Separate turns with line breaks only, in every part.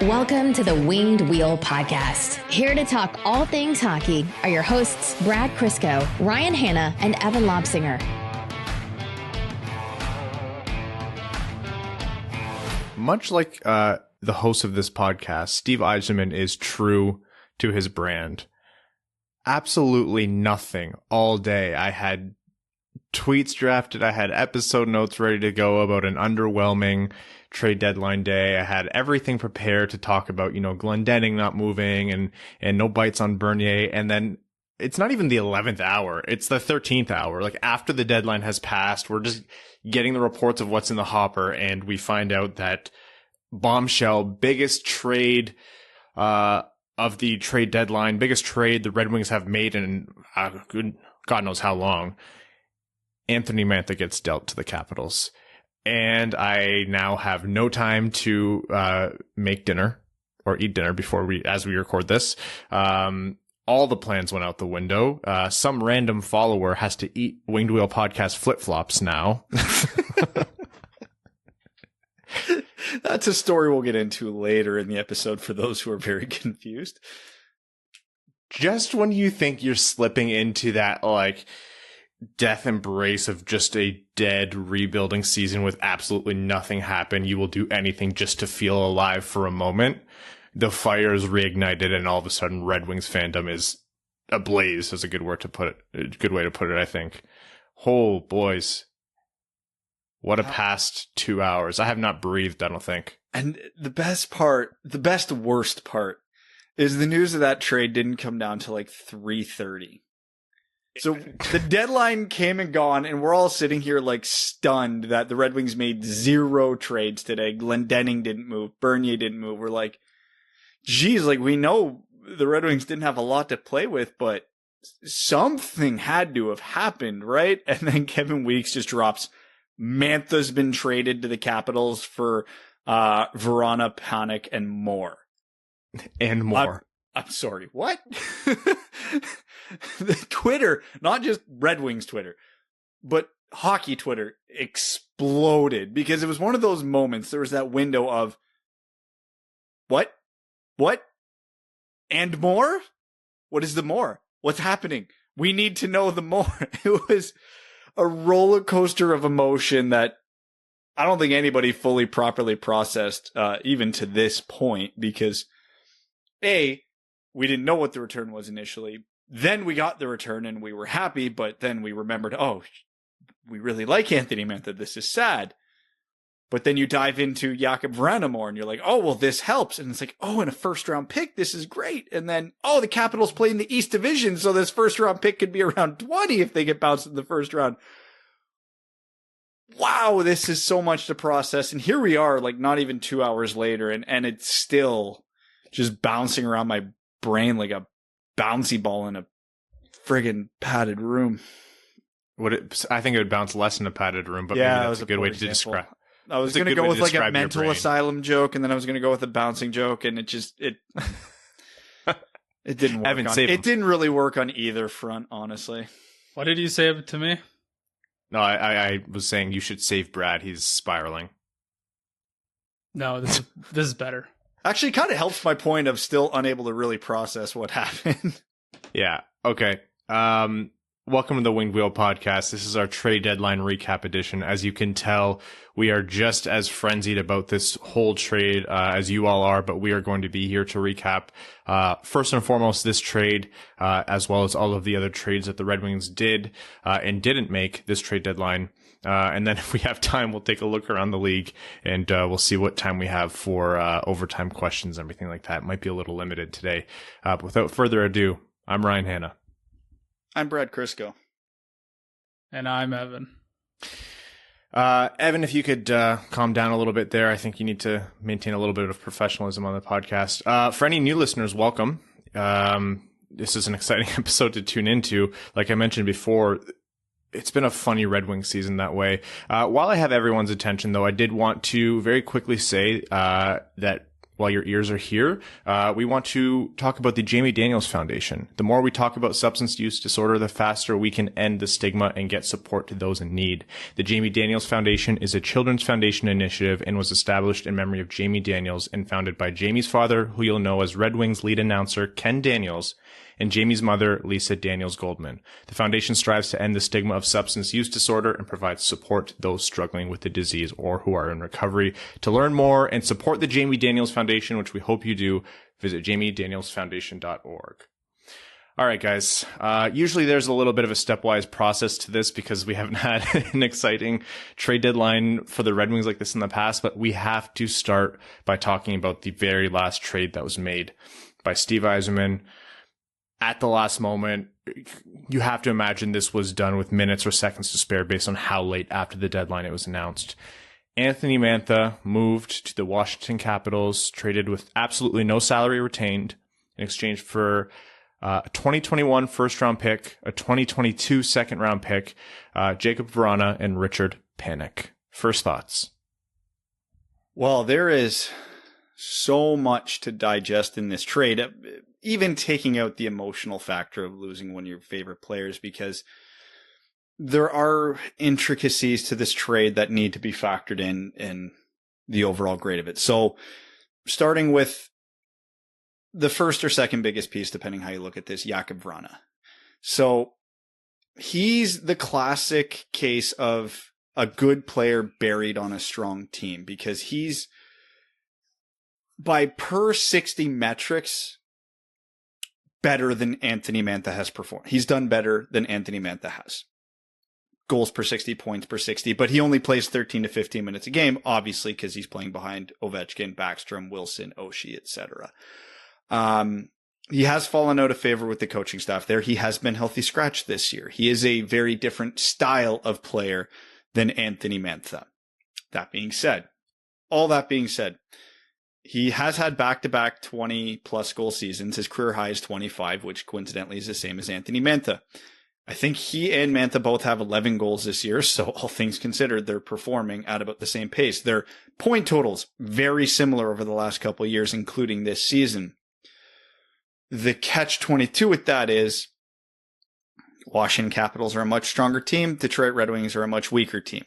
Welcome to the Winged Wheel Podcast. Here to talk all things hockey are your hosts, Brad Crisco, Ryan Hanna, and Evan Lobsinger.
Much like the host of this podcast, Steve Yzerman is true to his brand. Absolutely nothing all day. I had tweets drafted. I had episode notes ready to go about an underwhelming trade deadline day. I had everything prepared to talk about, Glendening not moving and no bites on Bernier. And then it's not even the 11th hour. It's the 13th hour. Like after the deadline has passed, we're just getting the reports of what's in the hopper. And we find out that bombshell, biggest trade, of the trade deadline, biggest trade the Red Wings have made in God knows how long. Anthony Mantha gets dealt to the Capitals. And I now have no time to make dinner or eat dinner as we record this. All the plans went out the window. Some random follower has to eat Winged Wheel Podcast flip-flops now.
That's a story we'll get into later in the episode for those who are very confused.
Just when you think you're slipping into that, death embrace of just a dead rebuilding season with absolutely nothing happen, you will do anything just to feel alive for a moment. The fire is reignited, and all of a sudden, Red Wings fandom is ablaze. Is a good way to put it. I think. Oh, boys, what a past 2 hours! I have not breathed. I don't think.
And the worst part, is the news of that trade didn't come down to 3:30. So the deadline came and gone, and we're all sitting here stunned that the Red Wings made 0 trades today. Glendening didn't move. Bernier didn't move. We're like, geez, we know the Red Wings didn't have a lot to play with, but something had to have happened, right? And then Kevin Weeks just drops, Mantha's been traded to the Capitals for Verona, Panic, and more.
And more.
I'm sorry, what? The Twitter, not just Red Wings Twitter, but hockey Twitter exploded because it was one of those moments. There was that window of what? And more? What is the more? What's happening? We need to know the more. It was a roller coaster of emotion that I don't think anybody fully properly processed, even to this point, because we didn't know what the return was initially. Then we got the return and we were happy, but then we remembered, we really like Anthony Mantha. This is sad. But then you dive into Jakub Vrana more and you're like, this helps. And it's and a first round pick, this is great. And then, the Capitals play in the East Division, so this first round pick could be around 20 if they get bounced in the first round. Wow, this is so much to process. And here we are, not even 2 hours later, and it's still just bouncing around my brain like a bouncy ball in a friggin' padded room.
I think it would bounce less in a padded room, but maybe that's a good way to describe.
I was going to go with a mental asylum joke, and then I was going to go with a bouncing joke, and it didn't work. It didn't really work on either front, honestly.
What did you say to me?
No, I was saying you should save Brad. He's spiraling.
No, this is better.
Actually, kind of helps my point of still unable to really process what happened.
Yeah. Okay. Welcome to the Winged Wheel Podcast. This is our trade deadline recap edition. As you can tell, we are just as frenzied about this whole trade as you all are, but we are going to be here to recap first and foremost this trade, as well as all of the other trades that the Red Wings did and didn't make this trade deadline. And then if we have time, we'll take a look around the league and we'll see what time we have for overtime questions and everything like that. It might be a little limited today. But without further ado, I'm Ryan Hanna.
I'm Brad Crisco.
And I'm Evan.
Evan, if you could calm down a little bit there. I think you need to maintain a little bit of professionalism on the podcast. For any new listeners, welcome. This is an exciting episode to tune into. Like I mentioned before, it's been a funny Red Wings season that way. While I have everyone's attention, though, I did want to very quickly say that while your ears are here, we want to talk about the Jamie Daniels Foundation. The more we talk about substance use disorder, the faster we can end the stigma and get support to those in need. The Jamie Daniels Foundation is a children's foundation initiative and was established in memory of Jamie Daniels and founded by Jamie's father, who you'll know as Red Wings lead announcer Ken Daniels, and Jamie's mother, Lisa Daniels Goldman. The foundation strives to end the stigma of substance use disorder and provides support to those struggling with the disease or who are in recovery. To learn more and support the Jamie Daniels Foundation, which we hope you do, visit jamiedanielsfoundation.org. All right, guys. Usually there's a little bit of a stepwise process to this because we haven't had an exciting trade deadline for the Red Wings like this in the past, but we have to start by talking about the very last trade that was made by Steve Yzerman. At the last moment, you have to imagine this was done with minutes or seconds to spare based on how late after the deadline it was announced. Anthony Mantha moved to the Washington Capitals, traded with absolutely no salary retained in exchange for a 2021 first-round pick, a 2022 second-round pick, Jacob Vrana, and Richard Panik. First thoughts?
Well, there is so much to digest in this trade, even taking out the emotional factor of losing one of your favorite players, because there are intricacies to this trade that need to be factored in the overall grade of it. So starting with the first or second biggest piece, depending how you look at this, Jakub Vrana. So he's the classic case of a good player buried on a strong team, because he's, by per 60 metrics, better than Anthony Mantha has performed. He's done better than Anthony Mantha has. Goals per 60, points per 60, but he only plays 13 to 15 minutes a game, obviously, because he's playing behind Ovechkin, Backstrom, Wilson, Oshie, etc. He has fallen out of favor with the coaching staff there. He has been healthy scratch this year. He is a very different style of player than Anthony Mantha. All that being said, he has had back-to-back 20-plus goal seasons. His career high is 25, which coincidentally is the same as Anthony Mantha. I think he and Mantha both have 11 goals this year, so all things considered, they're performing at about the same pace. Their point totals very similar over the last couple of years, including this season. The catch-22 with that is Washington Capitals are a much stronger team. Detroit Red Wings are a much weaker team.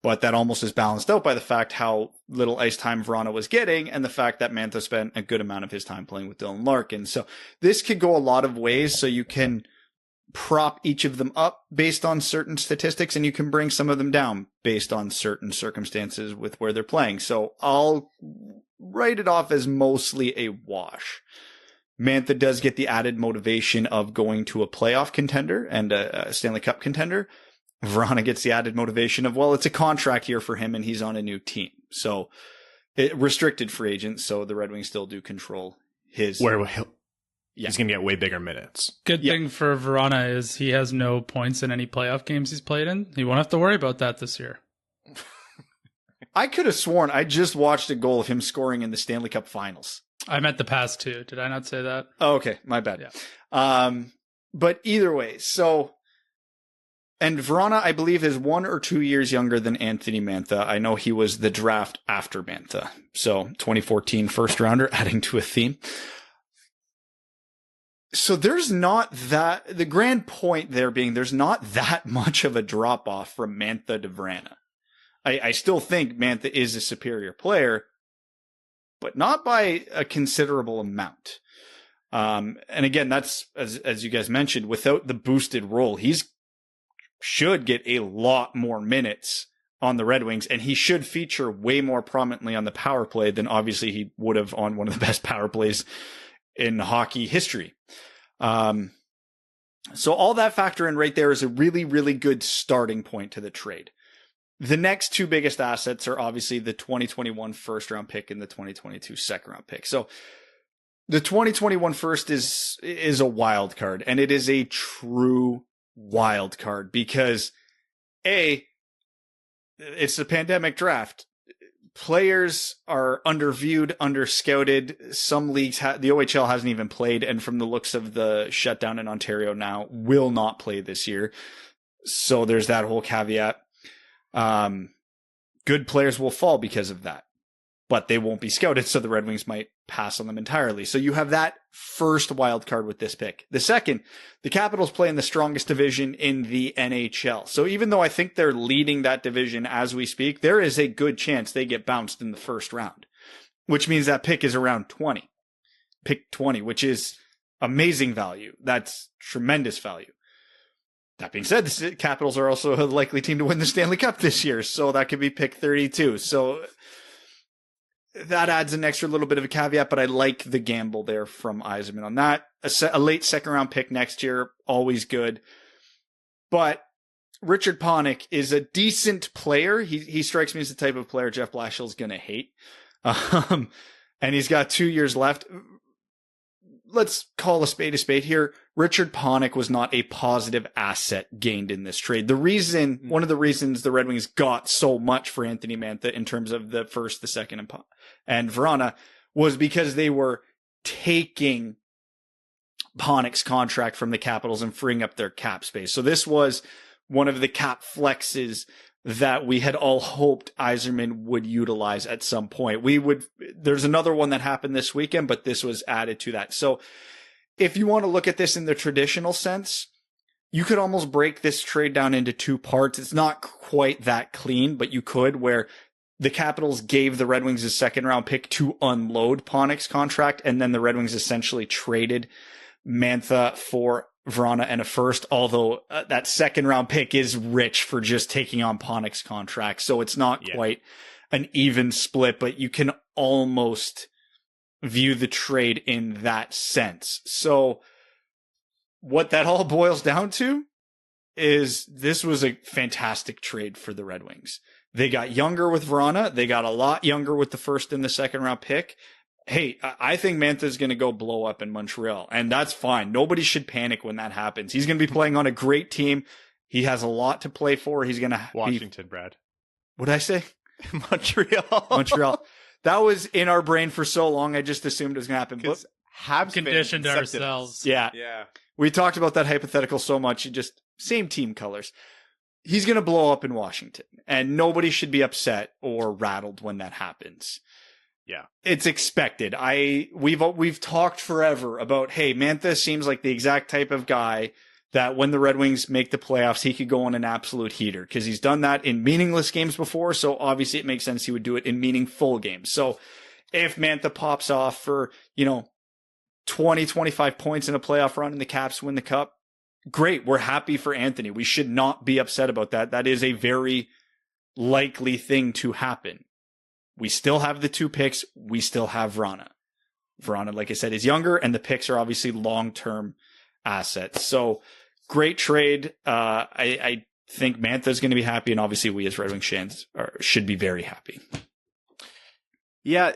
But that almost is balanced out by the fact how little ice time Vrana was getting and the fact that Mantha spent a good amount of his time playing with Dylan Larkin. So this could go a lot of ways. So you can prop each of them up based on certain statistics, and you can bring some of them down based on certain circumstances with where they're playing. So I'll write it off as mostly a wash. Mantha does get the added motivation of going to a playoff contender and a Stanley Cup contender. Vrana gets the added motivation of, well, it's a contract year for him and he's on a new team. So restricted free agent. So the Red Wings still do control his.
He's going to get way bigger minutes.
Good thing for Vrana is he has no points in any playoff games he's played in. He won't have to worry about that this year.
I could have sworn I just watched a goal of him scoring in the Stanley Cup Finals.
I meant the past two. Did I not say that?
Oh, okay. My bad.
Yeah.
But either way, and Vrana, I believe, is 1 or 2 years younger than Anthony Mantha. I know he was the draft after Mantha. So 2014 first rounder, adding to a theme. So there's not that, the grand point there being there's not that much of a drop off from Mantha to Vrana. I still think Mantha is a superior player, but not by a considerable amount. And again, that's, as you guys mentioned, without the boosted role, should get a lot more minutes on the Red Wings, and he should feature way more prominently on the power play than obviously he would have on one of the best power plays in hockey history. So all that factor in right there is a really, really good starting point to the trade. The next two biggest assets are obviously the 2021 first round pick and the 2022 second round pick. So the 2021 first is a wild card, and it is a true wild card because it's the pandemic draft. Players are underviewed, underscouted. Some leagues, the OHL hasn't even played, and from the looks of the shutdown in Ontario now, will not play this year. So there's that whole caveat. Good players will fall because of that. but they won't be scouted, so the Red Wings might pass on them entirely. So you have that first wild card with this pick. The second, the Capitals play in the strongest division in the NHL. So even though I think they're leading that division as we speak, there is a good chance they get bounced in the first round, which means that pick is around 20. Pick 20, which is amazing value. That's tremendous value. That being said, the Capitals are also a likely team to win the Stanley Cup this year, so that could be pick 32. So that adds an extra little bit of a caveat, but I like the gamble there from Yzerman on that. A late second round pick next year, always good. But Richard Panik is a decent player. He strikes me as the type of player Jeff Blashill's going to hate. And he's got 2 years left. Let's call a spade here. Richard Panik was not a positive asset gained in this trade. One of the reasons the Red Wings got so much for Anthony Mantha in terms of the first, the second, and Vrana was because they were taking Panik's contract from the Capitals and freeing up their cap space. So this was one of the cap flexes that we had all hoped Yzerman would utilize at some point. There's another one that happened this weekend, but this was added to that. So if you want to look at this in the traditional sense, you could almost break this trade down into two parts. It's not quite that clean, but you could, where the Capitals gave the Red Wings a second round pick to unload Panik's contract, and then the Red Wings essentially traded Mantha for Vrana and a first, although that second round pick is rich for just taking on Panik's contract. So it's not quite an even split, but you can almost view the trade in that sense. So what that all boils down to is this was a fantastic trade for the Red Wings. They got younger with Vrana. They got a lot younger with the first and the second round pick. Hey, I think Mantha's going to go blow up in Montreal, and that's fine. Nobody should panic when that happens. He's going to be playing on a great team. He has a lot to play for. He's going to
Washington, Brad.
What did I say?
Montreal.
That was in our brain for so long. I just assumed it was going to happen.
But Habs
conditioned ourselves.
Yeah. We talked about that hypothetical so much. Same team colors. He's going to blow up in Washington, and nobody should be upset or rattled when that happens.
Yeah.
It's expected. We've talked forever about, hey, Mantha seems like the exact type of guy that when the Red Wings make the playoffs, he could go on an absolute heater, because he's done that in meaningless games before. So obviously it makes sense he would do it in meaningful games. So if Mantha pops off for, 20, 25 points in a playoff run and the Caps win the cup, great. We're happy for Anthony. We should not be upset about that. That is a very likely thing to happen. We still have the two picks. We still have Vrana. Vrana, like I said, is younger, and the picks are obviously long-term assets. So great trade. I think Mantha's going to be happy, and obviously we as Red Wings fans should be very happy.
Yeah.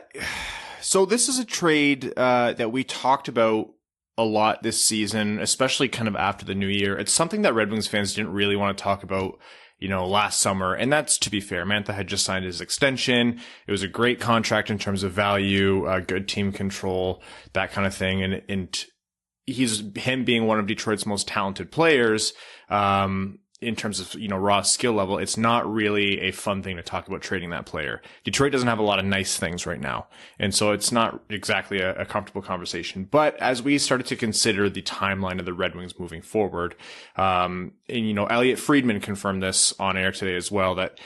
So this is a trade that we talked about a lot this season, especially kind of after the new year. It's something that Red Wings fans didn't really want to talk about last summer. And that's, to be fair, Mantha had just signed his extension. It was a great contract in terms of value, good team control, that kind of thing. And him being one of Detroit's most talented players, in terms of, raw skill level, it's not really a fun thing to talk about trading that player. Detroit doesn't have a lot of nice things right now. And so it's not exactly a comfortable conversation. But as we started to consider the timeline of the Red Wings moving forward, and, Elliot Friedman confirmed this on air today as well, that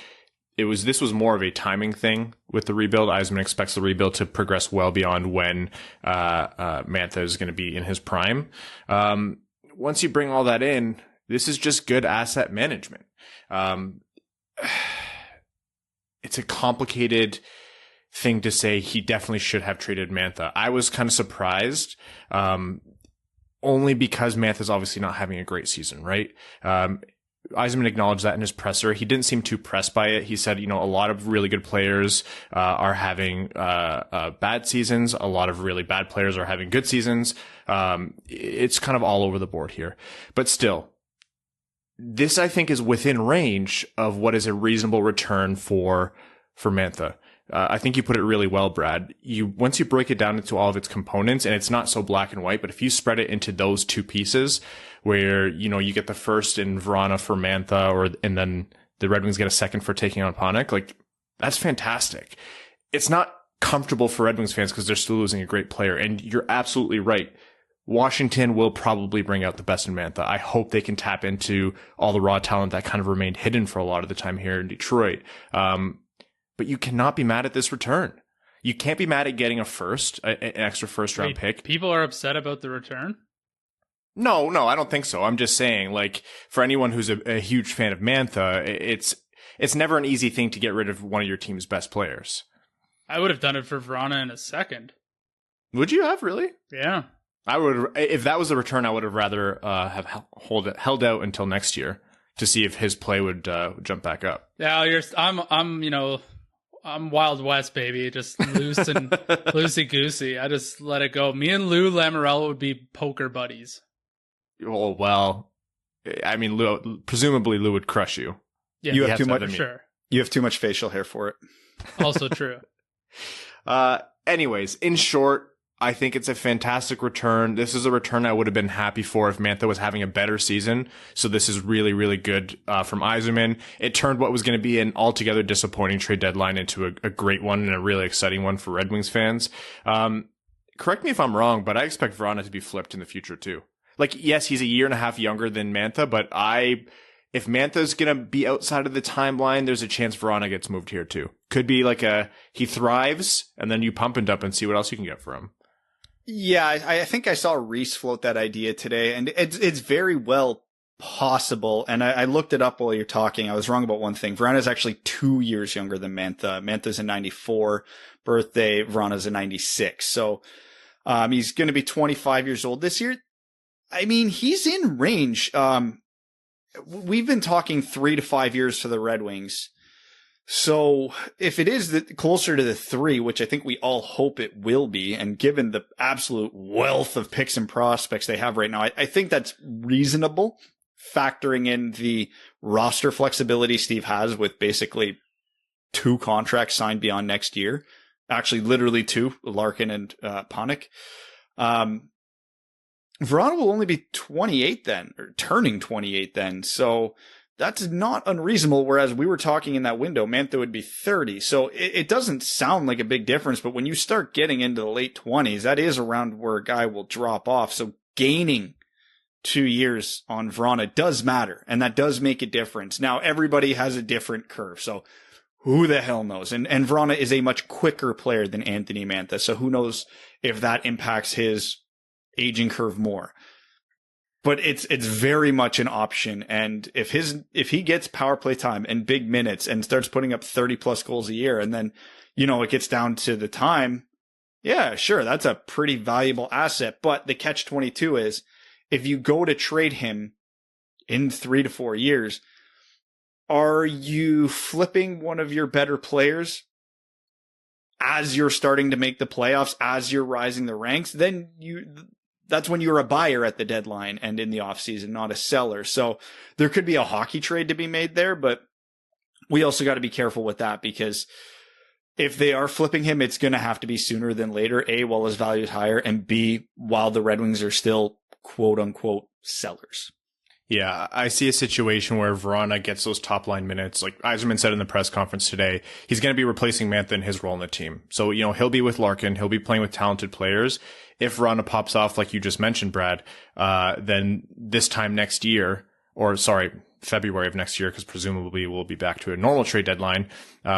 this was more of a timing thing with the rebuild. Yzerman expects the rebuild to progress well beyond when, Mantha is going to be in his prime. Once you bring all that in, this is just good asset management. It's a complicated thing to say. He definitely should have traded Mantha. I was kind of surprised, only because Mantha's obviously not having a great season, right? Yzerman acknowledged that in his presser. He didn't seem too pressed by it. He said, a lot of really good players are having bad seasons. A lot of really bad players are having good seasons. It's kind of all over the board here. But still, this, I think, is within range of what is a reasonable return for Mantha. I think you put it really well, Brad. Once you break it down into all of its components, and it's not so black and white, but if you spread it into those two pieces, where you get the first in Vrana for Mantha, and then the Red Wings get a second for taking on Panik, like, that's fantastic. It's not comfortable for Red Wings fans because they're still losing a great player. And you're absolutely right. Washington will probably bring out the best in Mantha. I hope they can tap into all the raw talent that kind of remained hidden for a lot of the time here in Detroit. But you cannot be mad at this return. You can't be mad at getting an extra first round pick.
People are upset about the return?
No, I don't think so. I'm just saying, like, for anyone who's a huge fan of Mantha, it's never an easy thing to get rid of one of your team's best players.
I would have done it for Vrana in a second.
Would you have, really?
Yeah.
I would, if that was the return, I would have rather have held out until next year to see if his play would jump back up.
Yeah, I'm Wild West, baby. Just loose and loosey goosey. I just let it go. Me and Lou Lamoriello would be poker buddies.
Well, I mean, presumably Lou would crush you.
Yeah,
you have too much.
Sure.
You have too much facial hair for it.
Also true.
Anyways, in short, I think it's a fantastic return. This is a return I would have been happy for if Mantha was having a better season. So this is really, really good from Yzerman. It turned what was going to be an altogether disappointing trade deadline into a great one and a really exciting one for Red Wings fans. Correct me if I'm wrong, but I expect Vrana to be flipped in the future too. Like, yes, he's a year and a half younger than Mantha, but if Mantha's going to be outside of the timeline, there's a chance Vrana gets moved here too. Could be like he thrives and then you pump and dump and see what else you can get for him.
Yeah, I think I saw Reese float that idea today, and it's very well possible. And I looked it up while you're talking. I was wrong about one thing. Vrana's actually 2 years younger than Mantha. Mantha's a 94 birthday. Vrana's a 96. So he's going to be 25 years old this year. I mean, he's in range. We've been talking 3 to 5 years for the Red Wings. So if it is closer to the 3, which I think we all hope it will be, and given the absolute wealth of picks and prospects they have right now, I think that's reasonable, factoring in the roster flexibility Steve has with basically 2 contracts signed beyond next year. Actually, literally 2, Larkin and Panik. Vrana will only be 28 then, or turning 28 then. So that's not unreasonable, whereas we were talking in that window, Mantha would be 30. So it doesn't sound like a big difference, but when you start getting into the late 20s, that is around where a guy will drop off. So gaining 2 years on Vrana does matter, and that does make a difference. Now, everybody has a different curve, so who the hell knows? And Vrana is a much quicker player than Anthony Mantha, so who knows if that impacts his aging curve more. But it's very much an option. And if he gets power play time and big minutes and starts putting up 30 plus goals a year, and then, it gets down to the time, yeah, sure, that's a pretty valuable asset. But the catch-22 is, if you go to trade him in 3 to 4 years, are you flipping one of your better players as you're starting to make the playoffs, as you're rising the ranks? Then that's when you're a buyer at the deadline and in the offseason, not a seller. So there could be a hockey trade to be made there, but we also got to be careful with that, because if they are flipping him, it's going to have to be sooner than later, A, while his value is higher, and B, while the Red Wings are still quote unquote sellers.
Yeah, I see a situation where Vrana gets those top line minutes. Like Yzerman said in the press conference today, he's going to be replacing Mantha in his role in the team. So, he'll be with Larkin. He'll be playing with talented players. If Vrana pops off, like you just mentioned, Brad, then this time next year, February of next year, because presumably we'll be back to a normal trade deadline,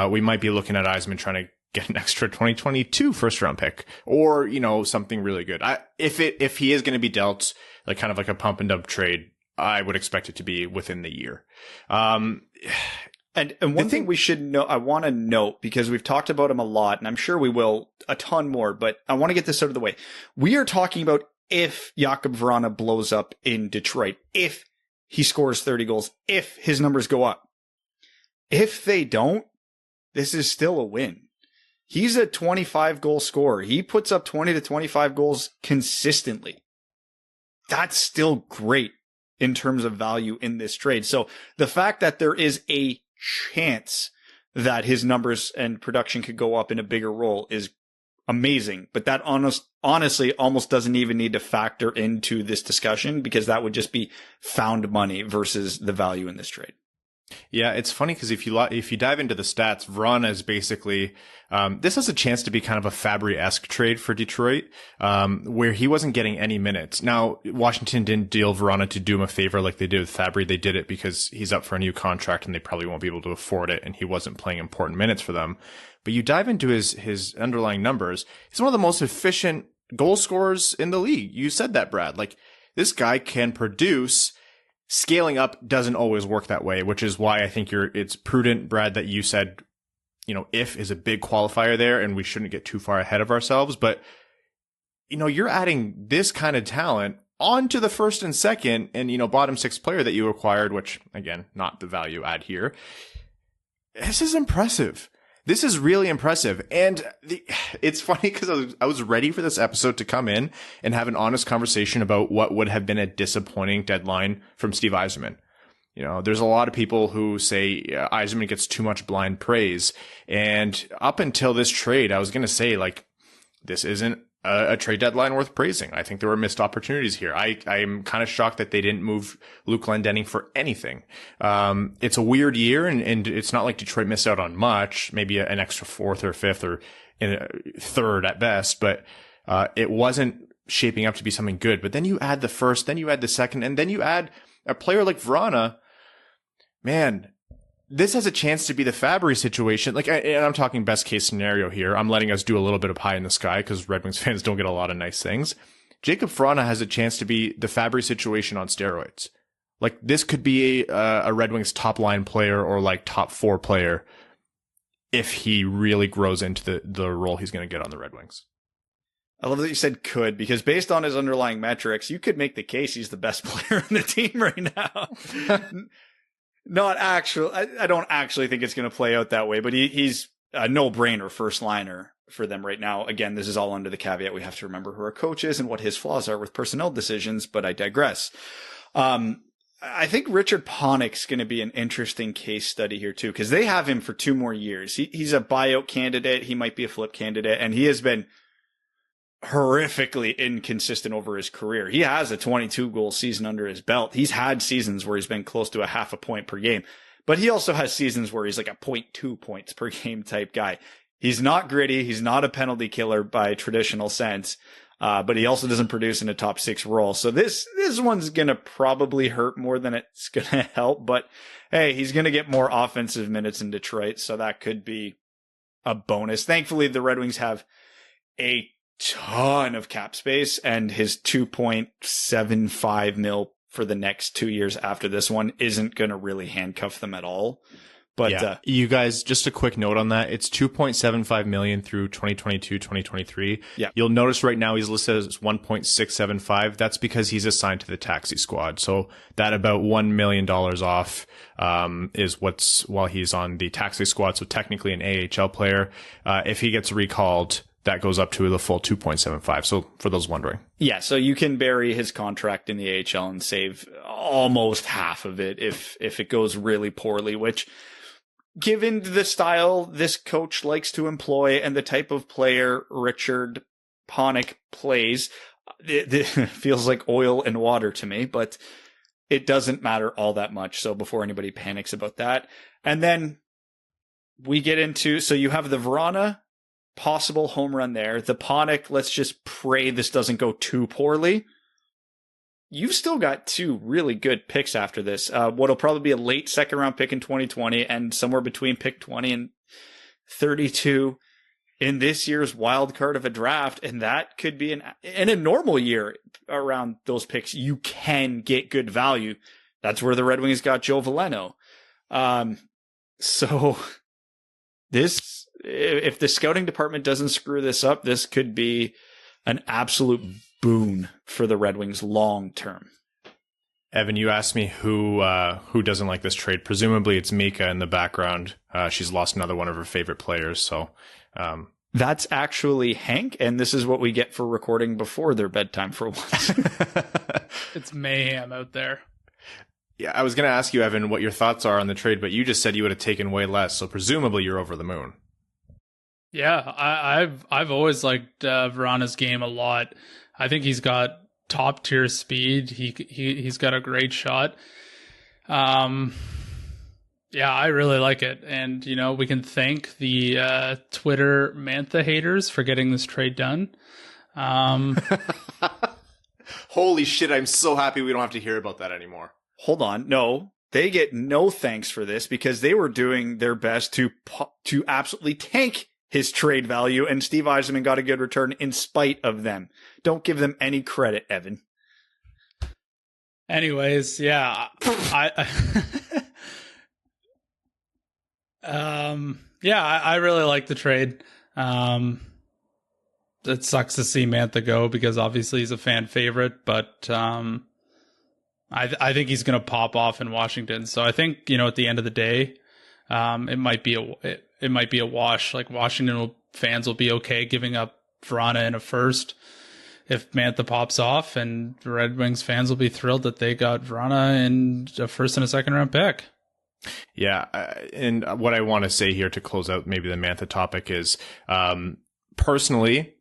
we might be looking at Yzerman trying to get an extra 2022 first round pick, or, something really good. If he is going to be dealt like kind of like a pump and dump trade, I would expect it to be within the year. And
one thing we should know, I want to note, because we've talked about him a lot, and I'm sure we will a ton more, but I want to get this out of the way. We are talking about if Jakub Vrana blows up in Detroit, if he scores 30 goals, if his numbers go up. If they don't, this is still a win. He's a 25 goal scorer. He puts up 20 to 25 goals consistently. That's still great in terms of value in this trade. So the fact that there is a chance that his numbers and production could go up in a bigger role is amazing. But that honestly almost doesn't even need to factor into this discussion, because that would just be found money versus the value in this trade.
Yeah, it's funny because if you dive into the stats, Vrana is basically this has a chance to be kind of a Fabry-esque trade for Detroit, where he wasn't getting any minutes. Now, Washington didn't deal Vrana to do him a favor like they did with Fabry. They did it because he's up for a new contract and they probably won't be able to afford it, and he wasn't playing important minutes for them. But you dive into his underlying numbers, he's one of the most efficient goal scorers in the league. You said that, Brad. Like, this guy can produce. Scaling up doesn't always work that way, which is why I think it's prudent, Brad, that you said, if is a big qualifier there and we shouldn't get too far ahead of ourselves. But, you're adding this kind of talent onto the first and second and, bottom six player that you acquired, which again, not the value add here. This is impressive. This is really impressive. And it's funny because I was ready for this episode to come in and have an honest conversation about what would have been a disappointing deadline from Steve Yzerman. There's a lot of people who say Yzerman gets too much blind praise. And up until this trade, I was going to say, like, this isn't a trade deadline worth praising. I think there were missed opportunities here. I'm kind of shocked that they didn't move Luke Glendening for anything. It's a weird year, and it's not like Detroit missed out on much, maybe an extra fourth or fifth or third at best, but it wasn't shaping up to be something good. But then you add the first, then you add the second, and then you add a player like Vrana. Man, this has a chance to be the Fabry situation. And I'm talking best case scenario here. I'm letting us do a little bit of pie in the sky because Red Wings fans don't get a lot of nice things. Jacob Vrana has a chance to be the Fabry situation on steroids. Like, this could be a Red Wings top line player or like top 4 player if he really grows into the role he's going to get on the Red Wings.
I love that you said could, because based on his underlying metrics, you could make the case he's the best player on the team right now. Not actual. I don't actually think it's going to play out that way, but he's a no-brainer first liner for them right now. Again, this is all under the caveat we have to remember who our coach is and what his flaws are with personnel decisions, but I digress. I think Richard Panik's going to be an interesting case study here too, because they have him for 2 more years. He's a buyout candidate. He might be a flip candidate, and he has been horrifically inconsistent over his career. He has a 22 goal season under his belt. He's had seasons where he's been close to a half a point per game, but he also has seasons where he's like a 0.2 points per game type guy. He's not gritty. He's not a penalty killer by traditional sense, but he also doesn't produce in a top 6 role. So this one's going to probably hurt more than it's going to help, but hey, he's going to get more offensive minutes in Detroit. So that could be a bonus. Thankfully, the Red Wings have a ton of cap space, and his $2.75 million for the next 2 years after this one isn't going to really handcuff them at all. But
yeah, you guys, just a quick note on that. It's $2.75 million through 2022, 2023.
Yeah.
You'll notice right now he's listed as 1.675. That's because he's assigned to the taxi squad. So that about $1 million off, is while he's on the taxi squad. So technically an AHL player. If he gets recalled, that goes up to the full 2.75. So for those wondering.
Yeah. So you can bury his contract in the AHL and save almost half of it if it goes really poorly, which, given the style this coach likes to employ and the type of player Richard Panik plays, it feels like oil and water to me, but it doesn't matter all that much. So before anybody panics about that. And then we get into, so you have the Vrana possible home run there. The Panik, let's just pray this doesn't go too poorly. You've still got 2 really good picks after this. What'll probably be a late second round pick in 2020 and somewhere between pick 20 and 32 in this year's wild card of a draft. And that could be in a normal year around those picks. You can get good value. That's where the Red Wings got Joe Veleno. So this, if the scouting department doesn't screw this up, this could be an absolute boon for the Red Wings long term.
Evan, you asked me who doesn't like this trade. Presumably it's Mika in the background. She's lost another one of her favorite players. So
that's actually Hank, and this is what we get for recording before their bedtime for once.
It's mayhem out there.
Yeah, I was going to ask you, Evan, what your thoughts are on the trade, but you just said you would have taken way less. So presumably you're over the moon.
Yeah, I've always liked Vrana's game a lot. I think he's got top tier speed. He's got a great shot. Yeah, I really like it. And, you know, we can thank the Twitter Mantha haters for getting this trade done.
Holy shit, I'm so happy we don't have to hear about that anymore.
Hold on. No, they get no thanks for this because they were doing their best to absolutely tank his trade value, and Steve Yzerman got a good return in spite of them. Don't give them any credit, Evan.
Anyways, yeah, I really like the trade. It sucks to see Mantha go because obviously he's a fan favorite, but I think he's going to pop off in Washington. So I think, you know, at the end of the day, it might be a wash. Like Washington fans will be okay giving up Vrana in a first if Mantha pops off, and the Red Wings fans will be thrilled that they got Vrana in a first and a second round pick.
Yeah, and what I want to say here to close out maybe the Mantha topic is, personally,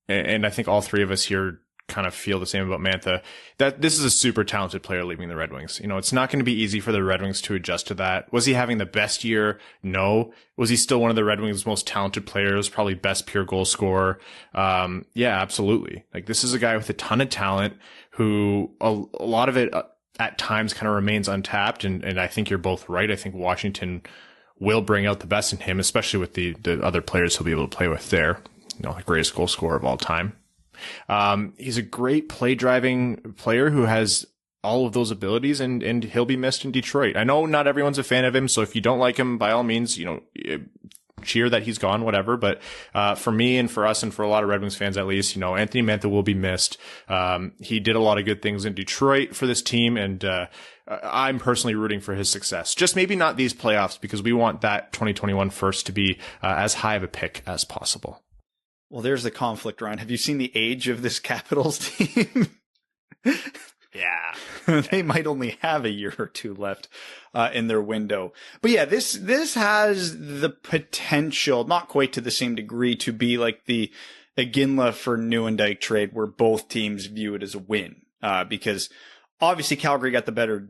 and I think all three of us here kind of feel the same about Mantha, that this is a super talented player leaving the Red Wings. You know, it's not going to be easy for the Red Wings to adjust to that. Was he having the best year? No. Was he still one of the Red Wings' most talented players? Probably best pure goal scorer. Yeah, absolutely. Like, this is a guy with a ton of talent who a lot of it at times kind of remains untapped. And I think you're both right. I think Washington will bring out the best in him, especially with the other players he'll be able to play with there. You know, the greatest goal scorer of all time. He's a great play driving player who has all of those abilities, and he'll be missed in Detroit. I know not everyone's a fan of him, so if you don't like him, by all means, you know, cheer that he's gone, whatever. But for me and for us and for a lot of Red Wings fans, at least, you know, Anthony Mantha will be missed. He did a lot of good things in Detroit for this team, and I'm personally rooting for his success. Just maybe not these playoffs, because we want that 2021 first to be as high of a pick as possible.
Well, there's the conflict, Ryan. Have you seen the age of this Capitals team?
Yeah.
They might only have a year or two left in their window. But yeah, this has the potential, not quite to the same degree, to be like the Iginla for Nieuwendyk trade where both teams view it as a win. Because obviously Calgary got the better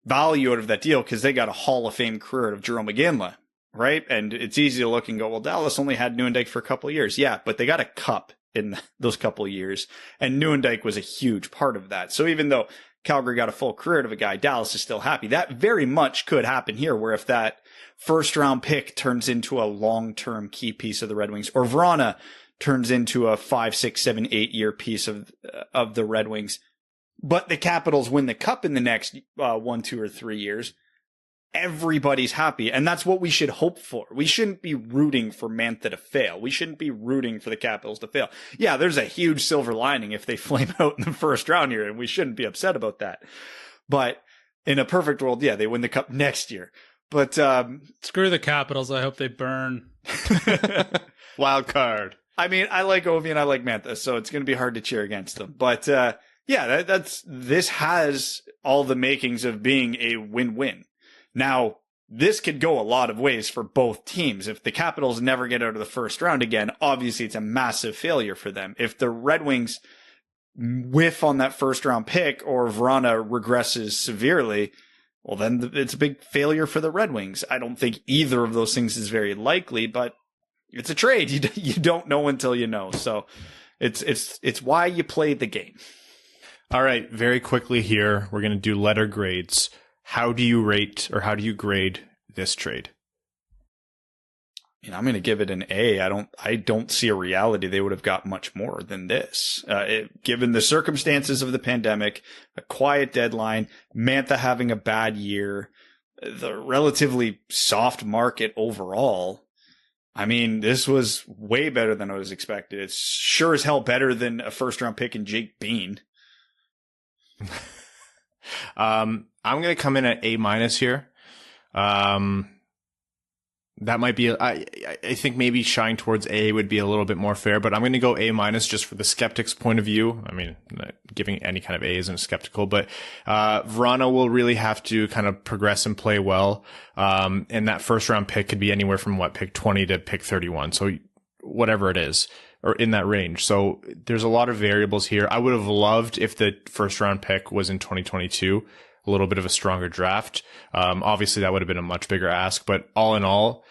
value out of that deal because they got a Hall of Fame career out of Jarome Iginla. Right? And it's easy to look and go, well, Dallas only had Nieuwendyk for a couple of years. Yeah, but they got a cup in those couple of years. And Nieuwendyk was a huge part of that. So even though Calgary got a full career out of a guy, Dallas is still happy. That very much could happen here, where if that first round pick turns into a long-term key piece of the Red Wings, or Vrana turns into a 5, 6, 7, 8-year piece of the Red Wings, but the Capitals win the cup in the next 1, 2, or 3 years, everybody's happy. And that's what we should hope for. We shouldn't be rooting for Mantha to fail. We shouldn't be rooting for the Capitals to fail. Yeah, there's a huge silver lining if they flame out in the first round here, and we shouldn't be upset about that. But in a perfect world, yeah, they win the cup next year. But
screw the Capitals. I hope they burn.
Wild card.
I mean, I like Ovi and I like Mantha, so it's going to be hard to cheer against them. But yeah, this has all the makings of being a win-win. Now, this could go a lot of ways for both teams. If the Capitals never get out of the first round again, obviously it's a massive failure for them. If the Red Wings whiff on that first round pick, or Vrana regresses severely, well, then it's a big failure for the Red Wings. I don't think either of those things is very likely, but it's a trade. You don't know until you know. So it's why you play the game.
All right, very quickly here, we're going to do letter grades. How do you rate, or how do you grade this trade?
I'm going to give it an A. I don't see a reality they would have got much more than this. Given the circumstances of the pandemic, a quiet deadline, Mantha having a bad year, the relatively soft market overall. I mean, this was way better than I was expected. It's sure as hell better than a first round pick in Jake Bean.
I'm going to come in at A- here. That might be, I think maybe shying towards A would be a little bit more fair, but I'm going to go A- just for the skeptic's point of view. I mean, giving any kind of A isn't skeptical, but Vrana will really have to kind of progress and play well. And that first round pick could be anywhere from pick 20 to pick 31. So whatever it is, or in that range. So there's a lot of variables here. I would have loved if the first round pick was in 2022. a little bit of a stronger draft. Obviously that would have been a much bigger ask, but all in all,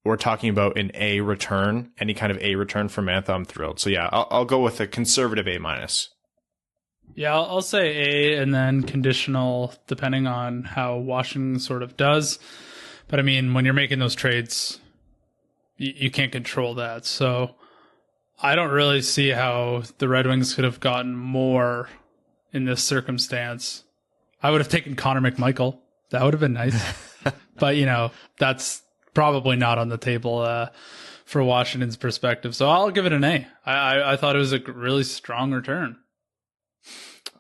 we're talking about an A return, any kind of A return for Mantha. I'm thrilled. So yeah, I'll go with a conservative A minus.
Yeah, I'll say A and then conditional depending on how Washington sort of does. But I mean, when you're making those trades, you can't control that. So I don't really see how the Red Wings could have gotten more in this circumstance. I would have taken Connor McMichael. That would have been nice. But, you know, that's probably not on the table for Washington's perspective. So I'll give it an A. I thought it was a really strong return.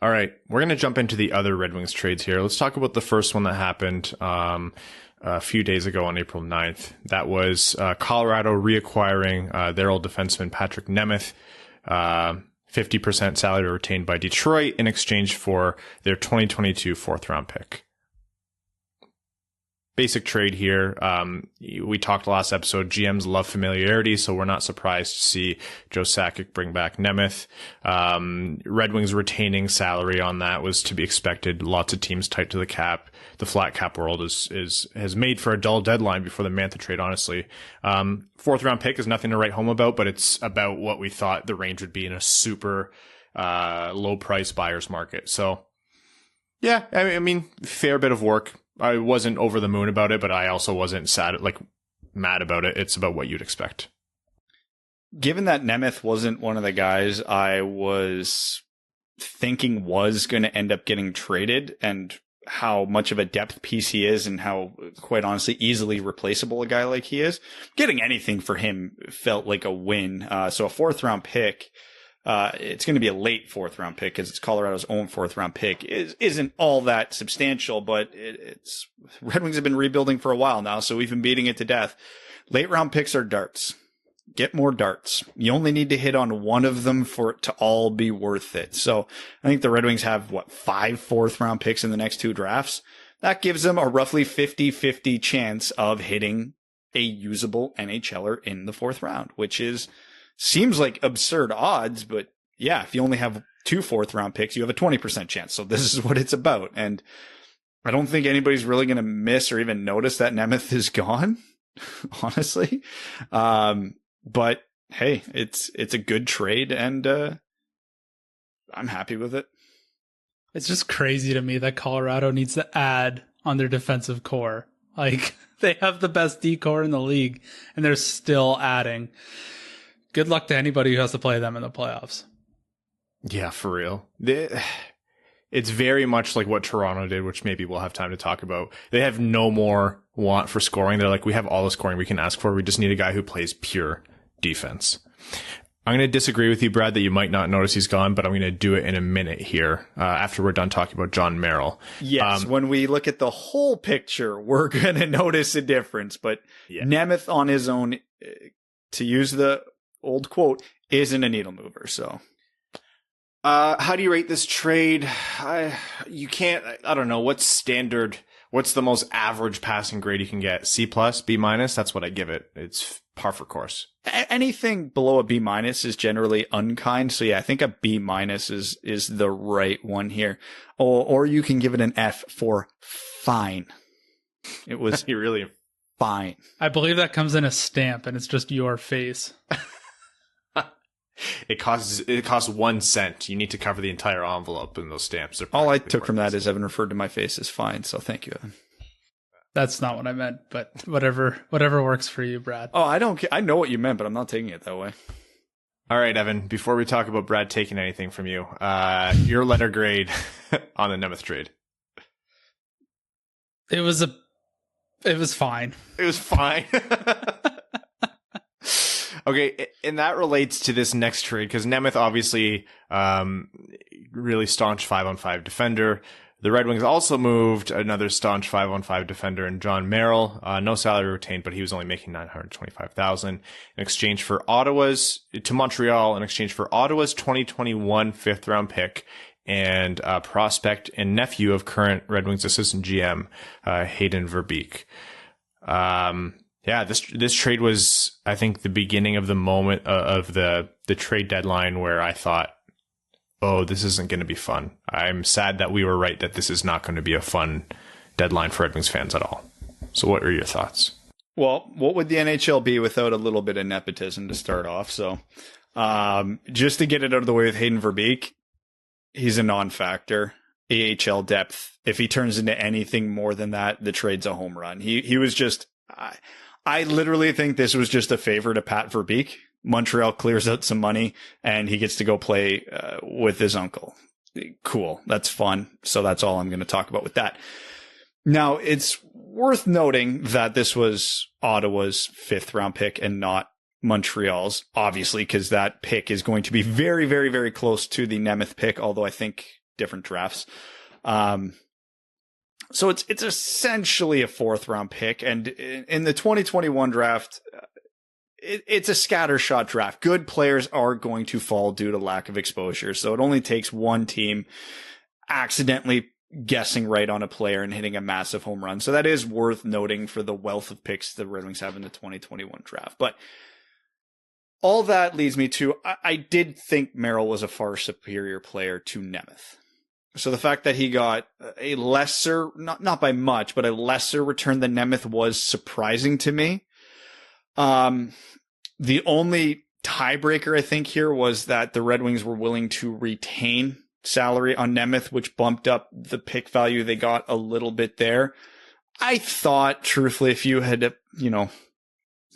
All right, we're going to jump into the other Red Wings trades here. Let's talk about the first one that happened a few days ago on April 9th. That was Colorado reacquiring their old defenseman Patrick Nemeth, 50% salary retained by Detroit in exchange for their 2022 fourth-round pick. Basic trade here. We talked last episode, GMs love familiarity, so we're not surprised to see Joe Sakic bring back Nemeth. Red Wings retaining salary on that was to be expected. Lots of teams tight to the cap. The flat cap world has made for a dull deadline before the Mantha trade, honestly. Fourth round pick is nothing to write home about, but it's about what we thought the range would be in a super low price buyer's market. So yeah, I mean, fair bit of work. I wasn't over the moon about it, but I also wasn't mad about it. It's about what you'd expect.
Given that Nemeth wasn't one of the guys I was thinking was going to end up getting traded, and how much of a depth piece he is, and how, quite honestly, easily replaceable a guy like he is, getting anything for him felt like a win. So a fourth round pick, it's going to be a late fourth round pick because it's Colorado's own fourth round pick, isn't all that substantial, but it's Red Wings have been rebuilding for a while now, so we've been beating it to death. Late round picks are darts. Get more darts. You only need to hit on one of them for it to all be worth it. So I think the Red Wings have 5 fourth round picks in the next 2 drafts. That gives them a roughly 50-50 chance of hitting a usable NHLer in the fourth round, which seems like absurd odds, but yeah, if you only have 2 fourth round picks, you have a 20% chance. So this is what it's about. And I don't think anybody's really going to miss or even notice that Nemeth is gone, honestly. But hey, it's a good trade, and I'm happy with it.
It's just crazy to me that Colorado needs to add on their defensive core. Like, they have the best D core in the league, and they're still adding. Good luck to anybody who has to play them in the playoffs.
Yeah, for real. It's very much like what Toronto did, which maybe we'll have time to talk about. They have no more want for scoring. They're like, we have all the scoring we can ask for. We just need a guy who plays pure defense. I'm going to disagree with you, Brad, that you might not notice he's gone, but I'm going to do it in a minute here after we're done talking about John Merrill.
Yes, when we look at the whole picture, we're going to notice a difference. But yeah. Nemeth on his own, to use the old quote, isn't a needle mover. So
how do you rate this trade? I don't know. What's standard? What's the most average passing grade you can get? C+, B-? That's what I give it. It's par for course.
Anything below a B- is generally unkind. So yeah, I think a B- is the right one here. Or you can give it an F for fine. It was
really
fine.
I believe that comes in a stamp, and it's just your face.
It costs 1 cent. You need to cover the entire envelope in those stamps.
All I took from that is Evan referred to my face as fine. So thank you, Evan.
That's not what I meant, but whatever works for you, Brad.
Oh, I don't care. I know what you meant, but I'm not taking it that way.
All right, Evan, before we talk about Brad taking anything from you, your letter grade on the Nemeth trade.
It was fine.
It was fine. Okay, and that relates to this next trade, because Nemeth obviously really staunch 5-on-5 defender. The Red Wings also moved another staunch 5-on-5 defender in John Merrill. No salary retained, but he was only making $925,000 in exchange for Montreal in exchange for Ottawa's 2021 fifth-round pick and prospect and nephew of current Red Wings assistant GM Hayden Verbeek. Yeah, this trade was, I think, the beginning of the moment of the trade deadline where I thought oh, this isn't going to be fun. I'm sad that we were right that this is not going to be a fun deadline for Red Wings fans at all. So what are your thoughts?
Well, what would the NHL be without a little bit of nepotism to start off? So just to get it out of the way with Hayden Verbeek, he's a non-factor. AHL depth. If he turns into anything more than that, the trade's a home run. He was just, I literally think this was just a favor to Pat Verbeek. Montreal clears out some money and he gets to go play with his uncle. Cool. That's fun. So that's all I'm going to talk about with that. Now, it's worth noting that this was Ottawa's 5th round pick and not Montreal's, obviously, because that pick is going to be very, very, very close to the Nemeth pick, although I think different drafts. So it's essentially a 4th round pick. And in the 2021 draft, it's a scattershot draft. Good players are going to fall due to lack of exposure. So it only takes one team accidentally guessing right on a player and hitting a massive home run. So that is worth noting for the wealth of picks the Red Wings have in the 2021 draft. But all that leads me to, I did think Merrill was a far superior player to Nemeth. So the fact that he got a lesser, not by much, but a lesser return than Nemeth was surprising to me. The only tiebreaker I think here was that the Red Wings were willing to retain salary on Nemeth, which bumped up the pick value they got a little bit there. I thought, truthfully, if you had,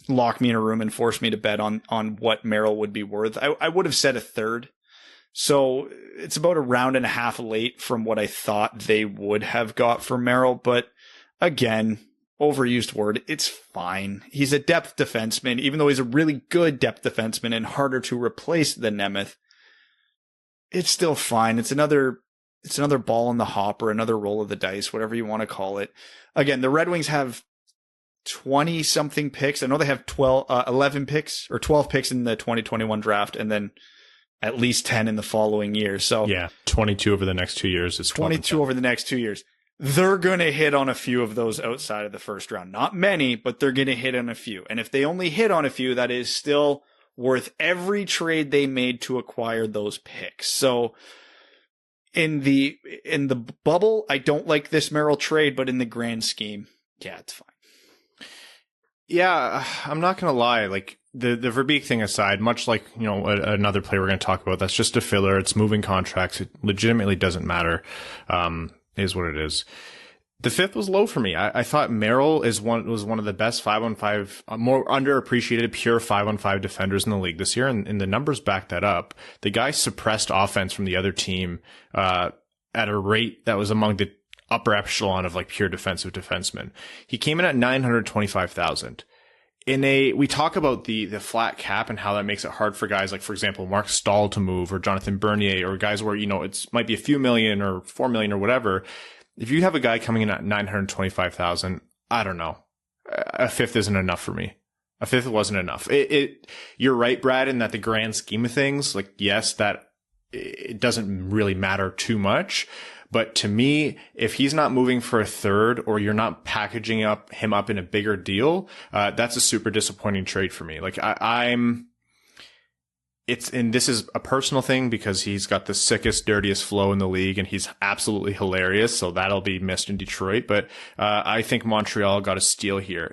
locked me in a room and forced me to bet on what Merrill would be worth, I would have said a 3rd. So it's about a round and a half late from what I thought they would have got for Merrill. But again, overused word, it's fine. He's a depth defenseman, even though he's a really good depth defenseman and harder to replace than Nemeth. It's still fine. It's another ball in the hopper, another roll of the dice, whatever you want to call it. Again, the Red Wings have 20 something picks. I know they have 11 picks or 12 picks in the 2021 draft, and then at least 10 in the following year. So
yeah, 22 over the next 2 years. It's
22 over the next 2 years. They're going to hit on a few of those outside of the first round. Not many, but they're going to hit on a few. And if they only hit on a few, that is still worth every trade they made to acquire those picks. So in the bubble, I don't like this Merrill trade, but in the grand scheme, yeah, it's fine.
Yeah, I'm not going to lie. Like the Verbeek thing aside, much like, another player we're going to talk about, that's just a filler. It's moving contracts. It legitimately doesn't matter. Is what it is. The 5th was low for me. I thought Merrill was one of the best 5-on-5, more underappreciated pure 5-on-5 defenders in the league this year, and the numbers back that up. The guy suppressed offense from the other team at a rate that was among the upper echelon of like pure defensive defensemen. He came in at $925,000. We talk about the flat cap and how that makes it hard for guys like, for example, Mark Stahl to move, or Jonathan Bernier, or guys where, it's might be a few million or 4 million or whatever. If you have a guy coming in at 925,000, I don't know. A 5th isn't enough for me. A 5th wasn't enough. You're right, Brad, in that the grand scheme of things, like, yes, that it doesn't really matter too much. But to me, if he's not moving for a 3rd, or you're not packaging him up in a bigger deal, that's a super disappointing trade for me. Like and this is a personal thing because he's got the sickest, dirtiest flow in the league and he's absolutely hilarious. So that'll be missed in Detroit. But, I think Montreal got a steal here.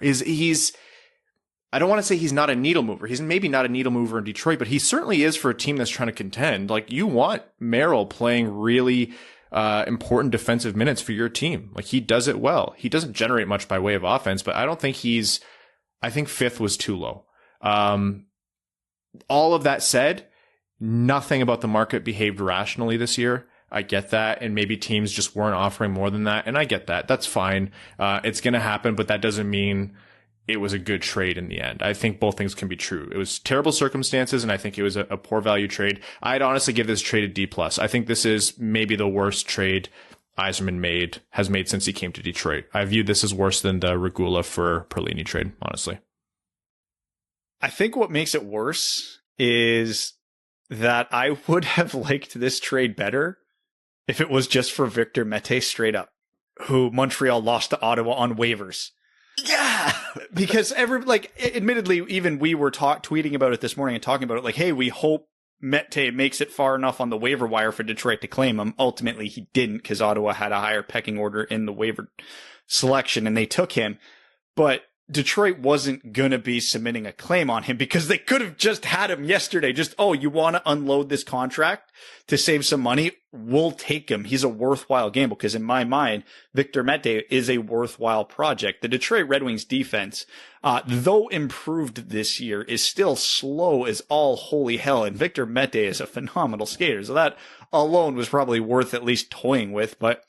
I don't want to say he's not a needle mover. He's maybe not a needle mover in Detroit, but he certainly is for a team that's trying to contend. Like, you want Merrill playing really important defensive minutes for your team. Like, he does it well. He doesn't generate much by way of offense, but I think 5th was too low. All of that said, nothing about the market behaved rationally this year. I get that. And maybe teams just weren't offering more than that. And I get that. That's fine. It's going to happen, but that doesn't mean it was a good trade in the end. I think both things can be true. It was terrible circumstances, and I think it was a poor value trade. I'd honestly give this trade a D+. I think this is maybe the worst trade Yzerman has made since he came to Detroit. I view this as worse than the Regula for Perlini trade, honestly.
I think what makes it worse is that I would have liked this trade better if it was just for Victor Mete straight up, who Montreal lost to Ottawa on waivers. Yeah, because admittedly, even we were tweeting about it this morning and talking about it like, hey, we hope Mete makes it far enough on the waiver wire for Detroit to claim him. Ultimately, he didn't because Ottawa had a higher pecking order in the waiver selection and they took him. But Detroit wasn't going to be submitting a claim on him because they could have just had him yesterday. Just, oh, you want to unload this contract to save some money? We'll take him. He's a worthwhile gamble because in my mind, Victor Mete is a worthwhile project. The Detroit Red Wings defense, though improved this year, is still slow as all holy hell. And Victor Mete is a phenomenal skater. So that alone was probably worth at least toying with, but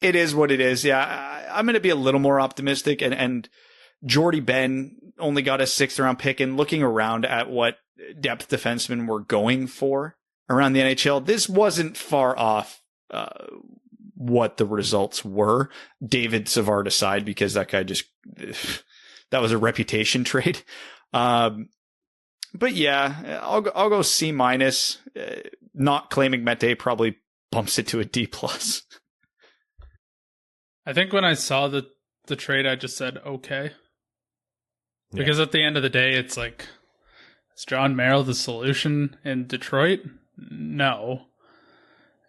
it is what it is. Yeah, I'm going to be a little more optimistic and Jordy Ben only got a 6th round pick, and looking around at what depth defensemen were going for around the NHL, this wasn't far off what the results were. David Savard aside, because that guy just, that was a reputation trade. But yeah, I'll go C-. Not claiming Mete probably bumps it to a D+.
I think when I saw the trade, I just said, okay. Because at the end of the day, it's like, is John Merrill the solution in Detroit? No.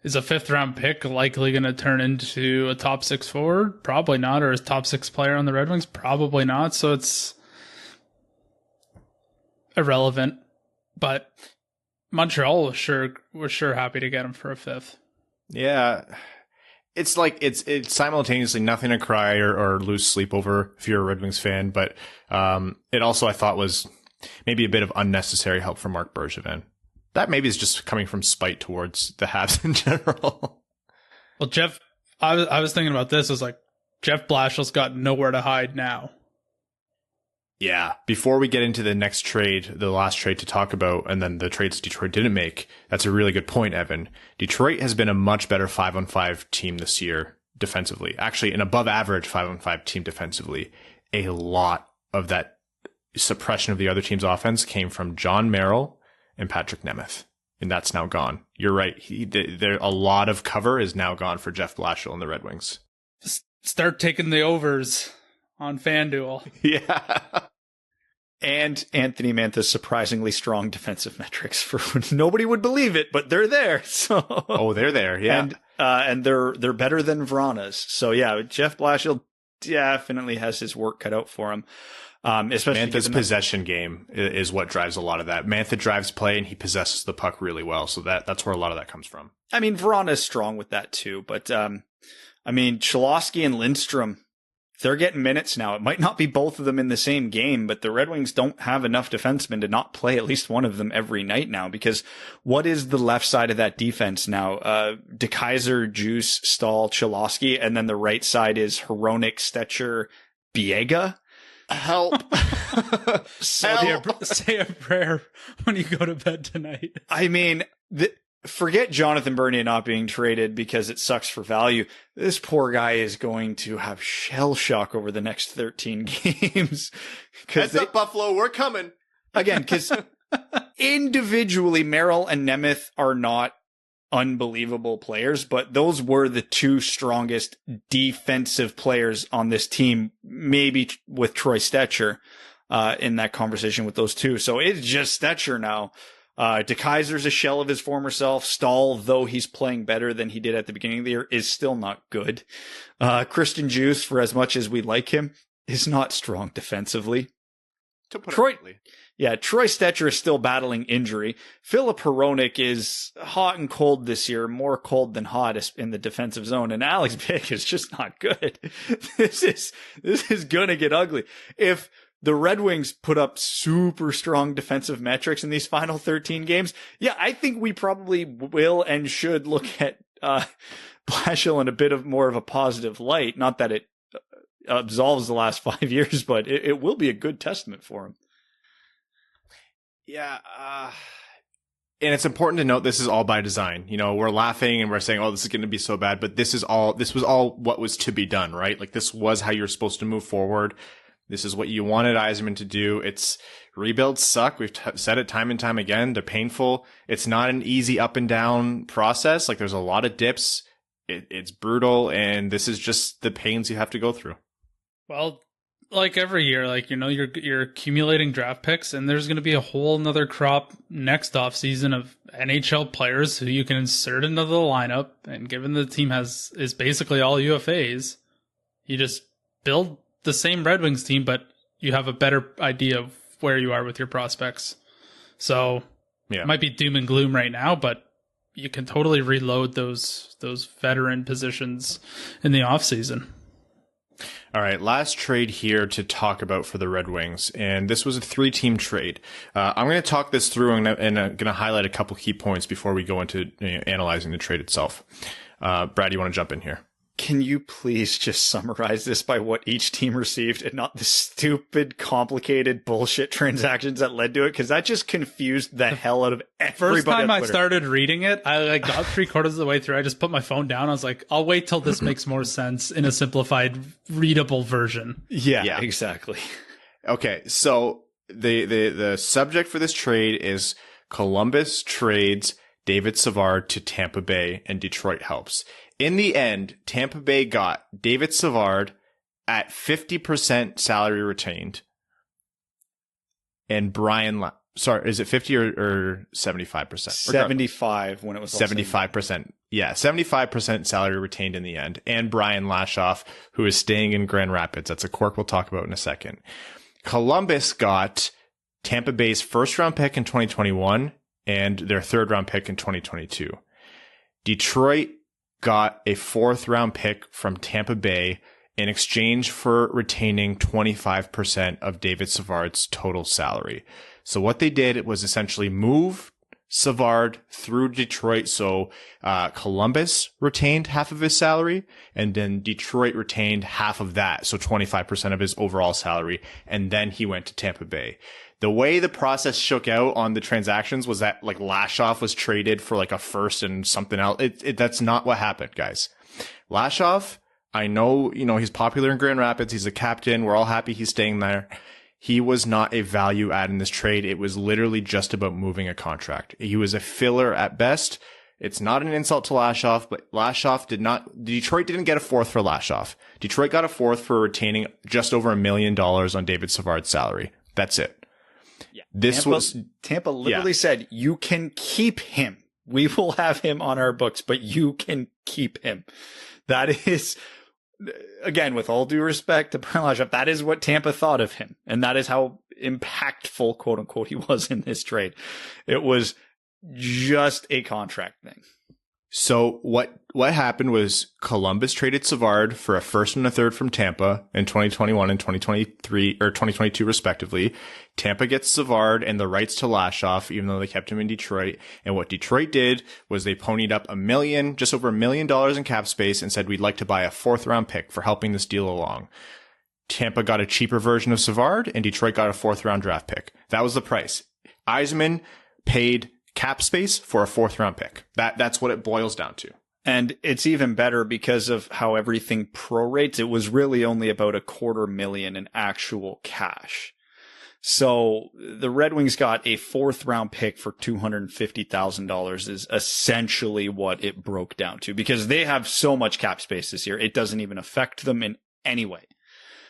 Is a 5th round pick likely going to turn into a top 6 forward? Probably not. Or is top 6 player on the Red Wings? Probably not. So it's irrelevant. But Montreal was sure happy to get him for a 5th.
Yeah. It's like it's simultaneously nothing to cry or lose sleep over if you're a Red Wings fan, but it also I thought was maybe a bit of unnecessary help from Marc Bergevin. That maybe is just coming from spite towards the Habs in general.
Well, Jeff, I was thinking about this. I was like, Jeff Blashill's got nowhere to hide now.
Yeah. Before we get into the next trade, the last trade to talk about, and then the trades Detroit didn't make, that's a really good point, Evan. Detroit has been a much better 5-on-5 team this year defensively. Actually, an above average 5-on-5 team defensively. A lot of that suppression of the other team's offense came from John Merrill and Patrick Nemeth. And that's now gone. You're right. A lot of cover is now gone for Jeff Blashill and the Red Wings.
Start taking the overs on FanDuel.
Yeah.
And Anthony Mantha's surprisingly strong defensive metrics. Nobody would believe it, but they're there. So
they're there, yeah.
And they're better than Vrana's. So yeah, Jeff Blashill definitely has his work cut out for him. Especially
Mantha's possession game is what drives a lot of that. Mantha drives play and he possesses the puck really well. So that's where a lot of that comes from.
I mean, Vrana's strong with that too, but I mean, Cholowski and Lindstrom, they're getting minutes now. It might not be both of them in the same game, but the Red Wings don't have enough defensemen to not play at least one of them every night now, because what is the left side of that defense now? DeKeyser, Juice, Stahl, Cholowski, and then the right side is Hronek, Stetcher, Biega. Help.
Say a prayer when you go to bed tonight.
I mean, forget Jonathan Bernier not being traded because it sucks for value. This poor guy is going to have shell shock over the next 13 games.
Heads up, Buffalo, we're coming.
Again, because individually, Merrill and Nemeth are not unbelievable players, but those were the 2 strongest defensive players on this team, maybe with Troy Stetcher in that conversation with those 2. So it's just Stetcher now. DeKeyser's a shell of his former self. Stahl, though he's playing better than he did at the beginning of the year, is still not good. Christian Juice, for as much as we like him, is not strong defensively. Troy Stetcher is still battling injury. Filip Hronek is hot and cold this year, more cold than hot in the defensive zone. And Alex Bick is just not good. This is gonna get ugly. If the Red Wings put up super strong defensive metrics in these final 13 games, yeah, I think we probably will and should look at Blashill in a bit of more of a positive light. Not that it absolves the last 5 years, but it will be a good testament for him.
Yeah, and it's important to note this is all by design. You know, we're laughing and we're saying, "Oh, this is going to be so bad," but this was all what was to be done, right? Like this was how you're supposed to move forward. This is what you wanted Yzerman to do. Rebuilds suck. We've said it time and time again. They're painful. It's not an easy up and down process. Like there's a lot of dips. It's brutal, and this is just the pains you have to go through.
Well, like every year, like, you know, you're accumulating draft picks, and there's going to be a whole nother crop next offseason of NHL players who you can insert into the lineup. And given the team is basically all UFAs, you just build the same Red Wings team, but you have a better idea of where you are with your prospects. So it might be doom and gloom right now, but you can totally reload those veteran positions in the offseason.
All right, last trade here to talk about for the Red Wings, and this was a 3-team trade. I'm going to talk this through, and I'm going to highlight a couple key points before we go into analyzing the trade itself. Brad, you want to jump in here?
Can you please just summarize this by what each team received and not the stupid, complicated bullshit transactions that led to it? Because that just confused the hell out of everybody.
First time I started reading it, I got 3/4 of the way through. I just put my phone down. I was like, I'll wait till this makes more sense in a simplified, readable version.
Yeah, exactly.
Okay, so the subject for this trade is Columbus trades David Savard to Tampa Bay and Detroit helps. In the end, Tampa Bay got David Savard at 50% salary retained, and is it 50 or 75%?
75 when it was
75%. Yeah, 75% salary retained in the end, and Brian Lashoff, who is staying in Grand Rapids. That's a quirk we'll talk about in a second. Columbus got Tampa Bay's first-round pick in 2021 and their third-round pick in 2022. Detroit got a 4th-round pick from Tampa Bay in exchange for retaining 25% of David Savard's total salary. So what they did was essentially move Savard through Detroit. So Columbus retained half of his salary, and then Detroit retained half of that, so 25% of his overall salary, and then he went to Tampa Bay. The way the process shook out on the transactions was that like Lashoff was traded for like a first and something else. That's not what happened, guys. Lashoff, I know, he's popular in Grand Rapids. He's a captain. We're all happy he's staying there. He was not a value add in this trade. It was literally just about moving a contract. He was a filler at best. It's not an insult to Lashoff, but Detroit didn't get a 4th for Lashoff. Detroit got a 4th for retaining just over $1 million on David Savard's salary. That's it.
Yeah. Tampa literally said, you can keep him. We will have him on our books, but you can keep him. That is, again, with all due respect to Brian Lashoff, that is what Tampa thought of him. And that is how impactful, quote unquote, he was in this trade. It was just a contract thing.
So what happened was Columbus traded Savard for a 1st and a 3rd from Tampa in 2021 and 2023 or 2022 respectively. Tampa gets Savard and the rights to Lashoff, even though they kept him in Detroit. And what Detroit did was they ponied up just over $1 million in cap space and said, we'd like to buy a 4th-round pick for helping this deal along. Tampa got a cheaper version of Savard and Detroit got a 4th-round draft pick. That was the price. Yzerman paid cap space for a 4th-round pick. That's what it boils down to.
And it's even better because of how everything prorates. It was really only about $250,000 in actual cash. So the Red Wings got a 4th-round pick for $250,000 is essentially what it broke down to, because they have so much cap space this year. It doesn't even affect them in any way.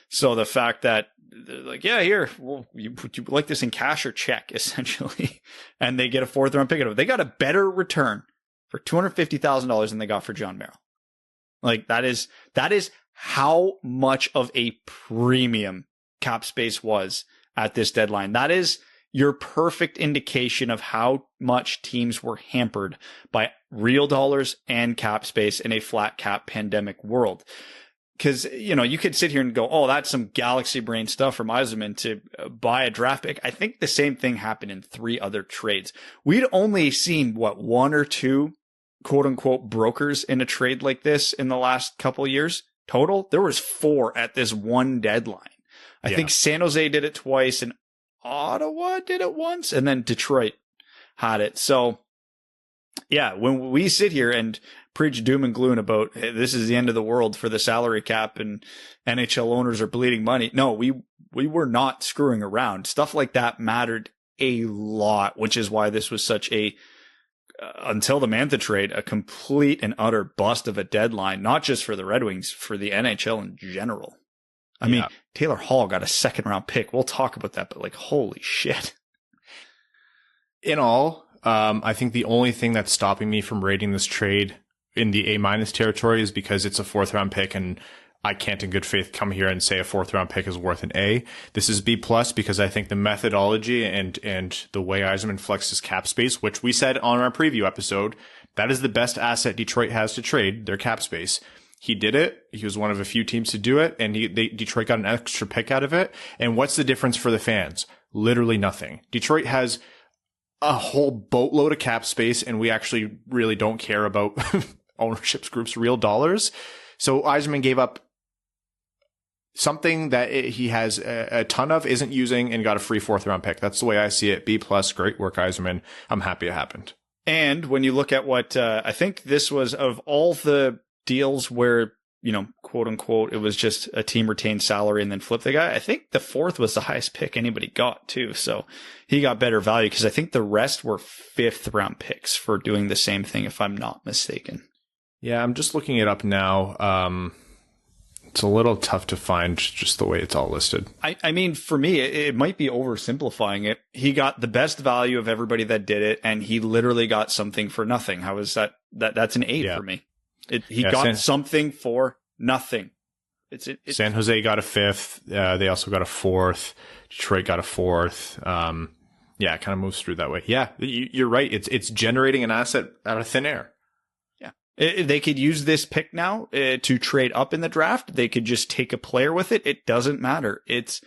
So the fact that they're like, yeah, here, well, would you like this in cash or check, essentially? And they get a 4th-round pick out of it. They got a better return for $250,000 than they got for John Merrill. Like, that is how much of a premium cap space was at this deadline. That is your perfect indication of how much teams were hampered by real dollars and cap space in a flat cap pandemic world. Because, you could sit here and go, oh, that's some galaxy brain stuff from Yzerman to buy a draft pick. I think the same thing happened in 3 other trades. We'd only seen, 1 or 2 quote unquote brokers in a trade like this in the last couple of years total. There was 4 at this one deadline. I think San Jose did it twice and Ottawa did it once, and then Detroit had it. So yeah, when we sit here and preach doom and gloom about, hey, this is the end of the world for the salary cap and NHL owners are bleeding money. No, we were not screwing around. Stuff like that mattered a lot, which is why this was such a, until the Mantha trade, a complete and utter bust of a deadline, not just for the Red Wings, for the NHL in general. I mean, Taylor Hall got a 2nd round pick. We'll talk about that, but like, holy shit.
In all, I think the only thing that's stopping me from rating this trade in the A- territory is because it's a 4th round pick, and I can't in good faith come here and say a 4th round pick is worth an A. This is B+ because I think the methodology and the way Yzerman flexes cap space, which we said on our preview episode, that is the best asset Detroit has to trade, their cap space. He did it. He was one of a few teams to do it, and Detroit got an extra pick out of it. And what's the difference for the fans? Literally nothing. Detroit has a whole boatload of cap space, and we actually really don't care about ownership group's real dollars. So Yzerman gave up something that he has a ton of, isn't using, and got a free 4th round pick. That's the way I see it. B+, great work, Yzerman. I'm happy it happened.
And when you look at what I think this was, of all the deals where, you know, quote unquote, it was just a team retained salary and then flip the guy, I think the 4th was the highest pick anybody got too. So he got better value, because I think the rest were 5th round picks for doing the same thing, if I'm not mistaken.
Yeah, I'm just looking it up now. It's a little tough to find just the way it's all listed.
I mean, for me, it might be oversimplifying it. He got the best value of everybody that did it, and he literally got something for nothing. How is that? That's an A for me. He got something for nothing. It's
San Jose got a 5th. They also got a 4th. Detroit got a 4th. Yeah, it kind of moves through that way. Yeah, you're right. It's generating an asset out of thin air.
They could use this pick now to trade up in the draft. They could just take a player with it. It doesn't matter. It's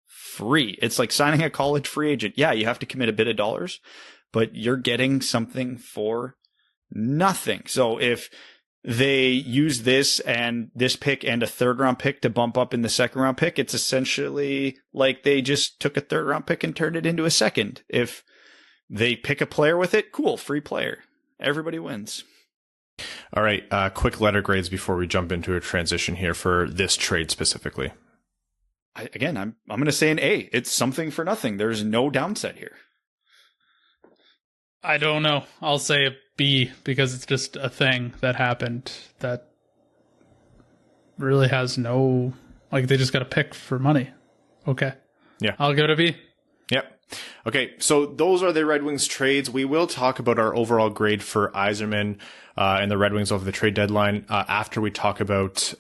free. It's like signing a college free agent. Yeah, you have to commit a bit of dollars, but you're getting something for nothing. So if they use this pick and a 3rd round pick to bump up in the 2nd round pick, it's essentially like they just took a 3rd round pick and turned it into a 2nd. If they pick a player with it, cool, free player. Everybody wins.
All right, quick letter grades before we jump into a transition here for this trade specifically.
I'm going to say an A. It's something for nothing. There's no downside here.
I don't know. I'll say a B, because it's just a thing that happened that really has no, like, they just got a pick for money. Okay.
Yeah.
I'll give it a B.
Yep. Okay, so those are the Red Wings trades. We will talk about our overall grade for Yzerman and the Red Wings over the trade deadline after we talk about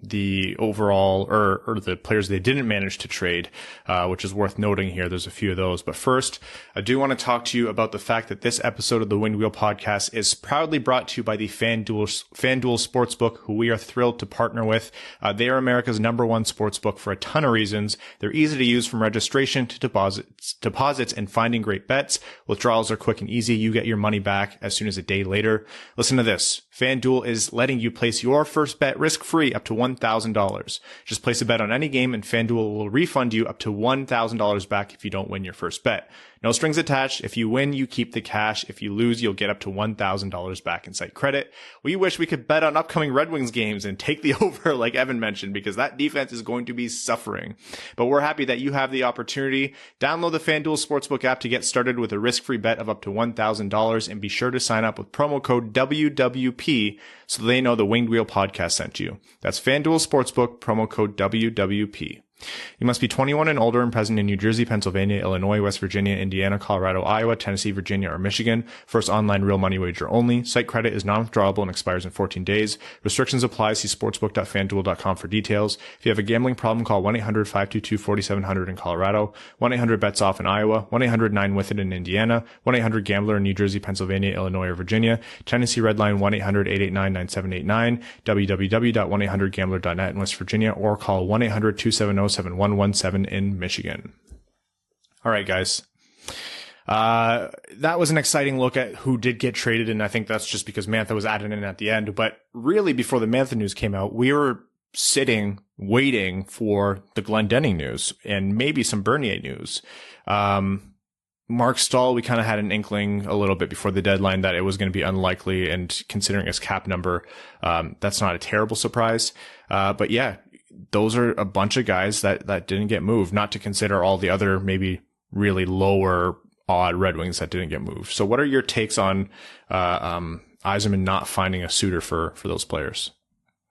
the overall or the players they didn't manage to trade, which is worth noting here. There's a few of those. But first, I do want to talk to you about the fact that this episode of the Winged Wheel podcast is proudly brought to you by the FanDuel Sportsbook, who we are thrilled to partner with. They are America's #1 sportsbook for a ton of reasons. They're easy to use, from registration to deposits and finding great bets. Withdrawals are quick and easy. You get your money back as soon as a day later. Listen to this. FanDuel is letting you place your first bet risk-free up to $1,000. Just place a bet on any game and FanDuel will refund you up to $1,000 back if you don't win your first bet. No strings attached. If you win, you keep the cash. If you lose, you'll get up to $1,000 back in site credit. We wish we could bet on upcoming Red Wings games and take the over, like Evan mentioned, because that defense is going to be suffering. But we're happy that you have the opportunity. Download the FanDuel Sportsbook app to get started with a risk-free bet of up to $1,000, and be sure to sign up with promo code WWP so they know the Winged Wheel podcast sent you. That's FanDuel Sportsbook, promo code WWP. You must be 21 and older and present in New Jersey, Pennsylvania, Illinois, West Virginia, Indiana, Colorado, Iowa, Tennessee, Virginia, or Michigan. First online real money wager only. Site credit is non-withdrawable and expires in 14 days. Restrictions apply. See sportsbook.fanduel.com for details. If you have a gambling problem, call 1-800-522-4700 in Colorado, 1-800-BETS-OFF in Iowa, 1-800-9-WITH-IT in Indiana, 1-800-GAMBLER in New Jersey, Pennsylvania, Illinois, or Virginia. Tennessee Redline 1-800-889-9789, www.1800gambler.net in West Virginia, or call 1-800-270-7117 in Michigan. All right, guys. That was an exciting look at who did get traded, and I think that's just because Mantha was added in at the end. But really, before the Mantha news came out, we were sitting, waiting for the Glendening news and maybe some Bernier news. Mark Stahl, we kind of had an inkling a little bit before the deadline that it was going to be unlikely, and considering his cap number, that's not a terrible surprise. But yeah, those are a bunch of guys that didn't get moved, not to consider all the other maybe really lower odd Red Wings that didn't get moved. So what are your takes on Yzerman not finding a suitor for those players?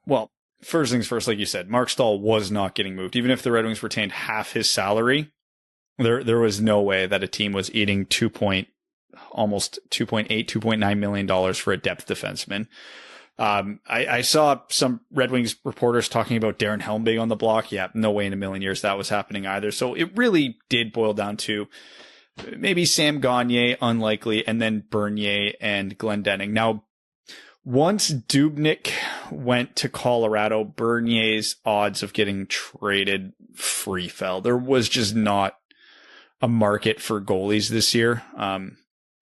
Well, first things first, like you said, Mark Stahl was not getting moved. Even if the Red Wings retained half his salary, there was no way that a team was eating almost $2.9 million for a depth defenseman. I saw some Red Wings reporters talking about Darren Helm being on the block. Yeah, no way in a million years that was happening either. So it really did boil down to maybe Sam Gagner, unlikely, and then Bernier and Glendening. Now, once Dubnyk went to Colorado, Bernier's odds of getting traded free fell. There was just not a market for goalies this year.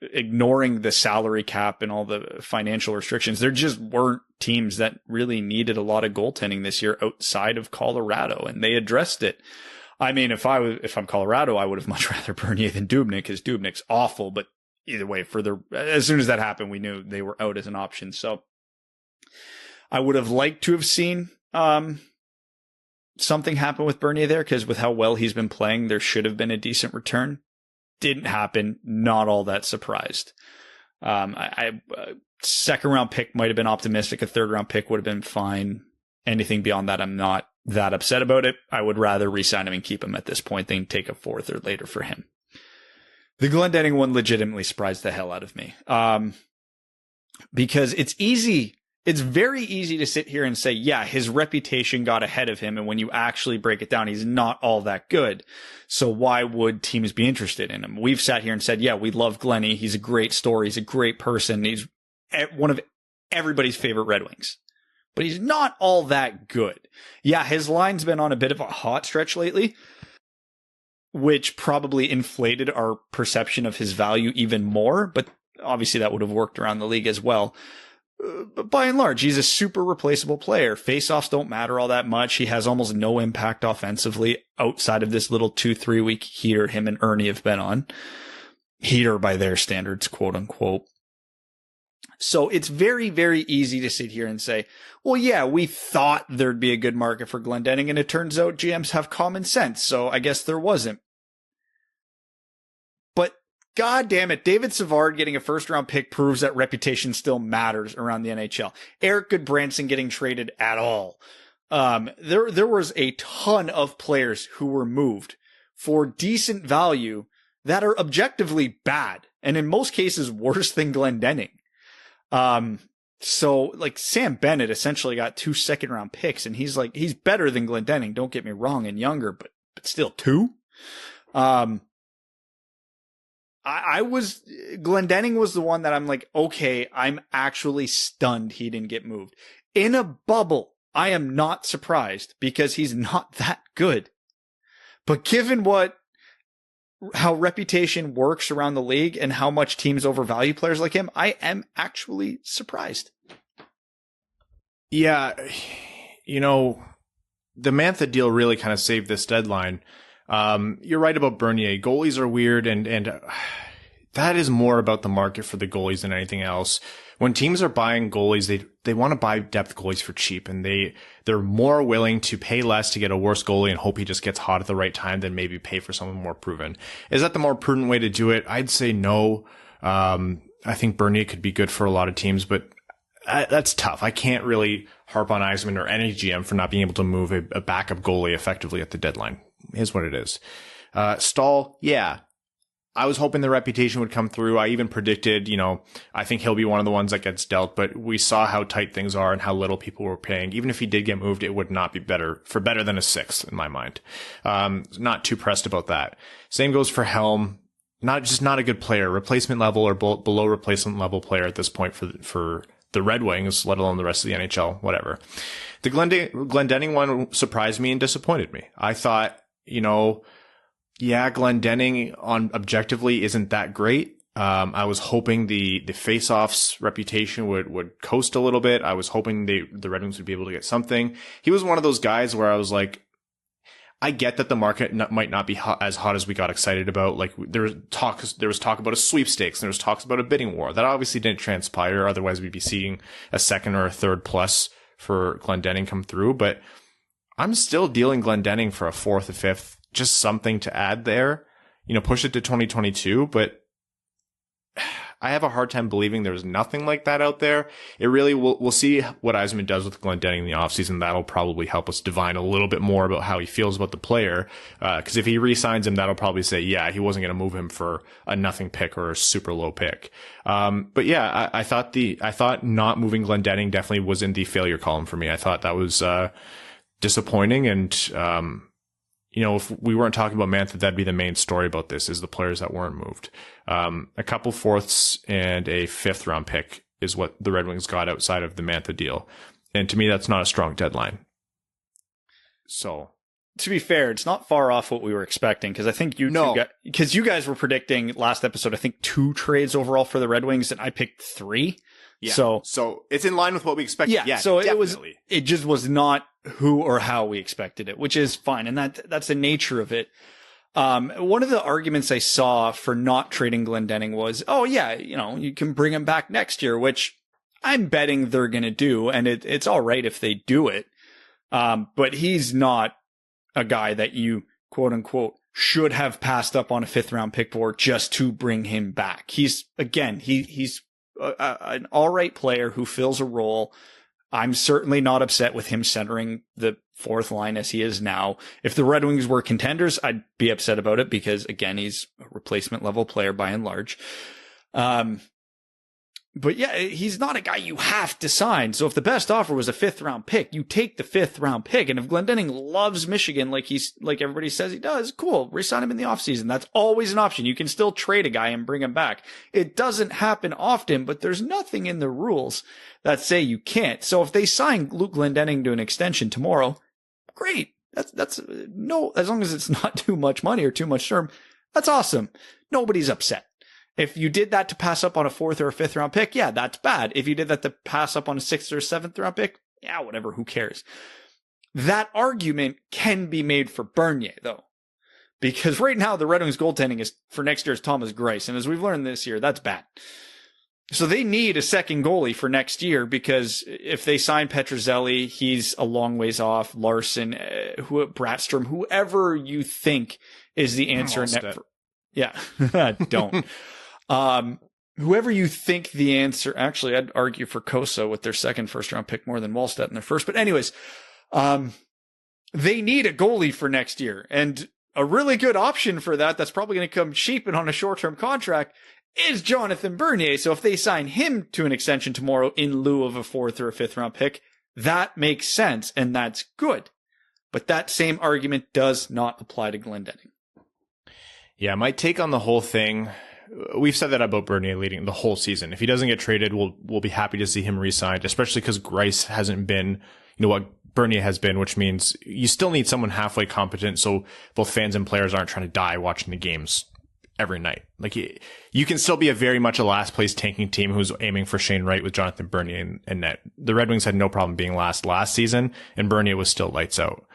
Ignoring the salary cap and all the financial restrictions, there just weren't teams that really needed a lot of goaltending this year outside of Colorado, and they addressed it. I mean, if I'm Colorado, I would have much rather Bernier than Dubnyk, because Dubnyk's awful, but either way, as soon as that happened, we knew they were out as an option. So I would have liked to have seen something happen with Bernier there, because with how well he's been playing, there should have been a decent return. Didn't happen. Not all that surprised. Second round pick might have been optimistic. A third round pick would have been fine. Anything beyond that, I'm not that upset about it. I would rather re-sign him and keep him at this point than take a fourth or later for him. The Glendening one legitimately surprised the hell out of me. Because it's very easy to sit here and say, yeah, his reputation got ahead of him. And when you actually break it down, he's not all that good. So why would teams be interested in him? We've sat here and said, yeah, we love Glenny. He's a great story. He's a great person. He's one of everybody's favorite Red Wings. But he's not all that good. Yeah, his line's been on a bit of a hot stretch lately, which probably inflated our perception of his value even more. But obviously that would have worked around the league as well. But by and large, he's a super replaceable player. Faceoffs don't matter all that much. He has almost no impact offensively outside of this little 2-3 week heater him and Ernie have been on. Heater by their standards, quote unquote. So it's very, very easy to sit here and say, well, yeah, we thought there'd be a good market for Glendening, and it turns out GMs have common sense, so I guess there wasn't. But God damn it, David Savard getting a first-round pick proves that reputation still matters around the NHL. Eric Goodbranson getting traded at all. There was a ton of players who were moved for decent value that are objectively bad, and in most cases worse than Glendening. So like Sam Bennett essentially got 2 second-round picks, and he's better than Glendening, don't get me wrong, and younger, but still 2. Glendening was the one that I'm like, okay, I'm actually stunned he didn't get moved. In a bubble, I am not surprised because he's not that good. But given how reputation works around the league and how much teams overvalue players like him, I am actually surprised.
Yeah, the Mantha deal really kind of saved this deadline. You're right about Bernier. Goalies are weird, and that is more about the market for the goalies than anything else. When teams are buying goalies, they want to buy depth goalies for cheap, and they're more willing to pay less to get a worse goalie and hope he just gets hot at the right time than maybe pay for someone more proven. Is that the more prudent way to do it? I'd say no. I think Bernier could be good for a lot of teams, but that's tough. I can't really harp on Yzerman or any GM for not being able to move a backup goalie effectively at the deadline. Is what it is. Stahl, yeah. I was hoping the reputation would come through. I even predicted, I think he'll be one of the ones that gets dealt, but we saw how tight things are and how little people were paying. Even if he did get moved, it would not be better than a 6th in my mind. Not too pressed about that. Same goes for Helm. Not a good player, replacement level or below replacement level player at this point for the Red Wings, let alone the rest of the NHL, whatever. The Glendening one surprised me and disappointed me. I thought, yeah, Glendening on objectively isn't that great. I was hoping the face-offs reputation would coast a little bit. I was hoping the Red Wings would be able to get something. He was one of those guys where I was like, I get that the market might not be as hot as we got excited about. Like there was talk about a sweepstakes, and there was talks about a bidding war. That obviously didn't transpire. Otherwise, we'd be seeing a 2nd or a 3rd plus for Glendening come through. But I'm still dealing Glendening for a 4th or 5th. Just something to add there, push it to 2022. But I have a hard time believing there's nothing like that out there. It really, we'll see what Yzerman does with Glendening in the offseason. That'll probably help us divine a little bit more about how he feels about the player. Cause if he re-signs him, that'll probably say, yeah, he wasn't going to move him for a nothing pick or a super low pick. But yeah, I thought not moving Glendening definitely was in the failure column for me. I thought that was, disappointing. And, if we weren't talking about Mantha, that'd be the main story about this, is the players that weren't moved. A couple fourths and a 5th round pick is what the Red Wings got outside of the Mantha deal. And to me, that's not a strong deadline. So,
to be fair, it's not far off what we were expecting, because I think you guys were predicting last episode, I think 2 trades overall for the Red Wings, and I picked 3.
Yeah.
So
it's in line with what we expected. Yeah.
So
definitely.
it just was not who or how we expected it, which is fine. And that's the nature of it. One of the arguments I saw for not trading Glendening was, oh yeah, you can bring him back next year, which I'm betting they're going to do. And it's all right if they do it. But he's not a guy that you quote unquote should have passed up on a 5th round pick for just to bring him back. He's an all right player who fills a role. I'm certainly not upset with him centering the 4th line as he is now. If the Red Wings were contenders, I'd be upset about it because, again, he's a replacement level player by and large. But yeah, he's not a guy you have to sign. So if the best offer was a 5th round pick, you take the 5th round pick. And if Glendening loves Michigan like everybody says he does, cool, resign him in the offseason. That's always an option. You can still trade a guy and bring him back. It doesn't happen often, but there's nothing in the rules that say you can't. So if they sign Luke Glendening to an extension tomorrow, great. That's no, as long as it's not too much money or too much term, that's awesome. Nobody's upset. If you did that to pass up on a 4th or a 5th round pick, yeah, that's bad. If you did that to pass up on a 6th or 7th round pick, yeah, whatever, who cares? That argument can be made for Bernier, though. Because right now, the Red Wings goaltending is for next year's Thomas Greiss. And as we've learned this year, that's bad. So they need a second goalie for next year, because if they sign Petrozelli, he's a long ways off. Larson, Bratstrom, whoever you think is the answer in net. Yeah, don't. Whoever you think the answer, actually, I'd argue for Kosa with their 2nd first-round pick more than Wallstedt in their 1st. But anyways, they need a goalie for next year. And a really good option for that's probably going to come cheap and on a short-term contract is Jonathan Bernier. So if they sign him to an extension tomorrow in lieu of a 4th or a 5th round pick, that makes sense and that's good. But that same argument does not apply to Glendening.
Yeah, my take on the whole thing, we've said that about Bernier leading the whole season. If he doesn't get traded, we'll be happy to see him re-signed, especially because Greiss hasn't been, what Bernier has been, which means you still need someone halfway competent so both fans and players aren't trying to die watching the games every night. Like, you can still be a very much a last place tanking team who's aiming for Shane Wright with Jonathan Bernier in net. The Red Wings had no problem being last season, and Bernier was still lights out.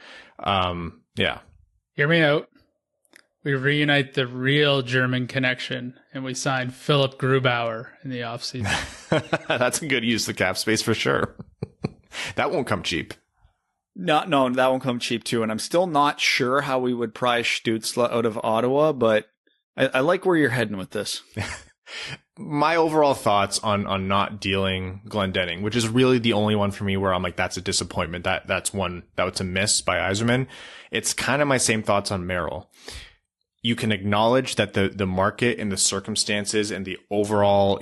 Yeah.
Hear me out. We reunite the real German connection, and we sign Philip Grubauer in the offseason.
That's a good use of cap space for sure. That won't come cheap.
No, that won't come cheap too. And I'm still not sure how we would prize Stützle out of Ottawa, but I like where you're heading with this.
My overall thoughts on not dealing Glendening, which is really the only one for me where I'm like, that's a disappointment. That's a miss by Yzerman. It's kind of my same thoughts on Merrill. You can acknowledge that the market and the circumstances and the overall,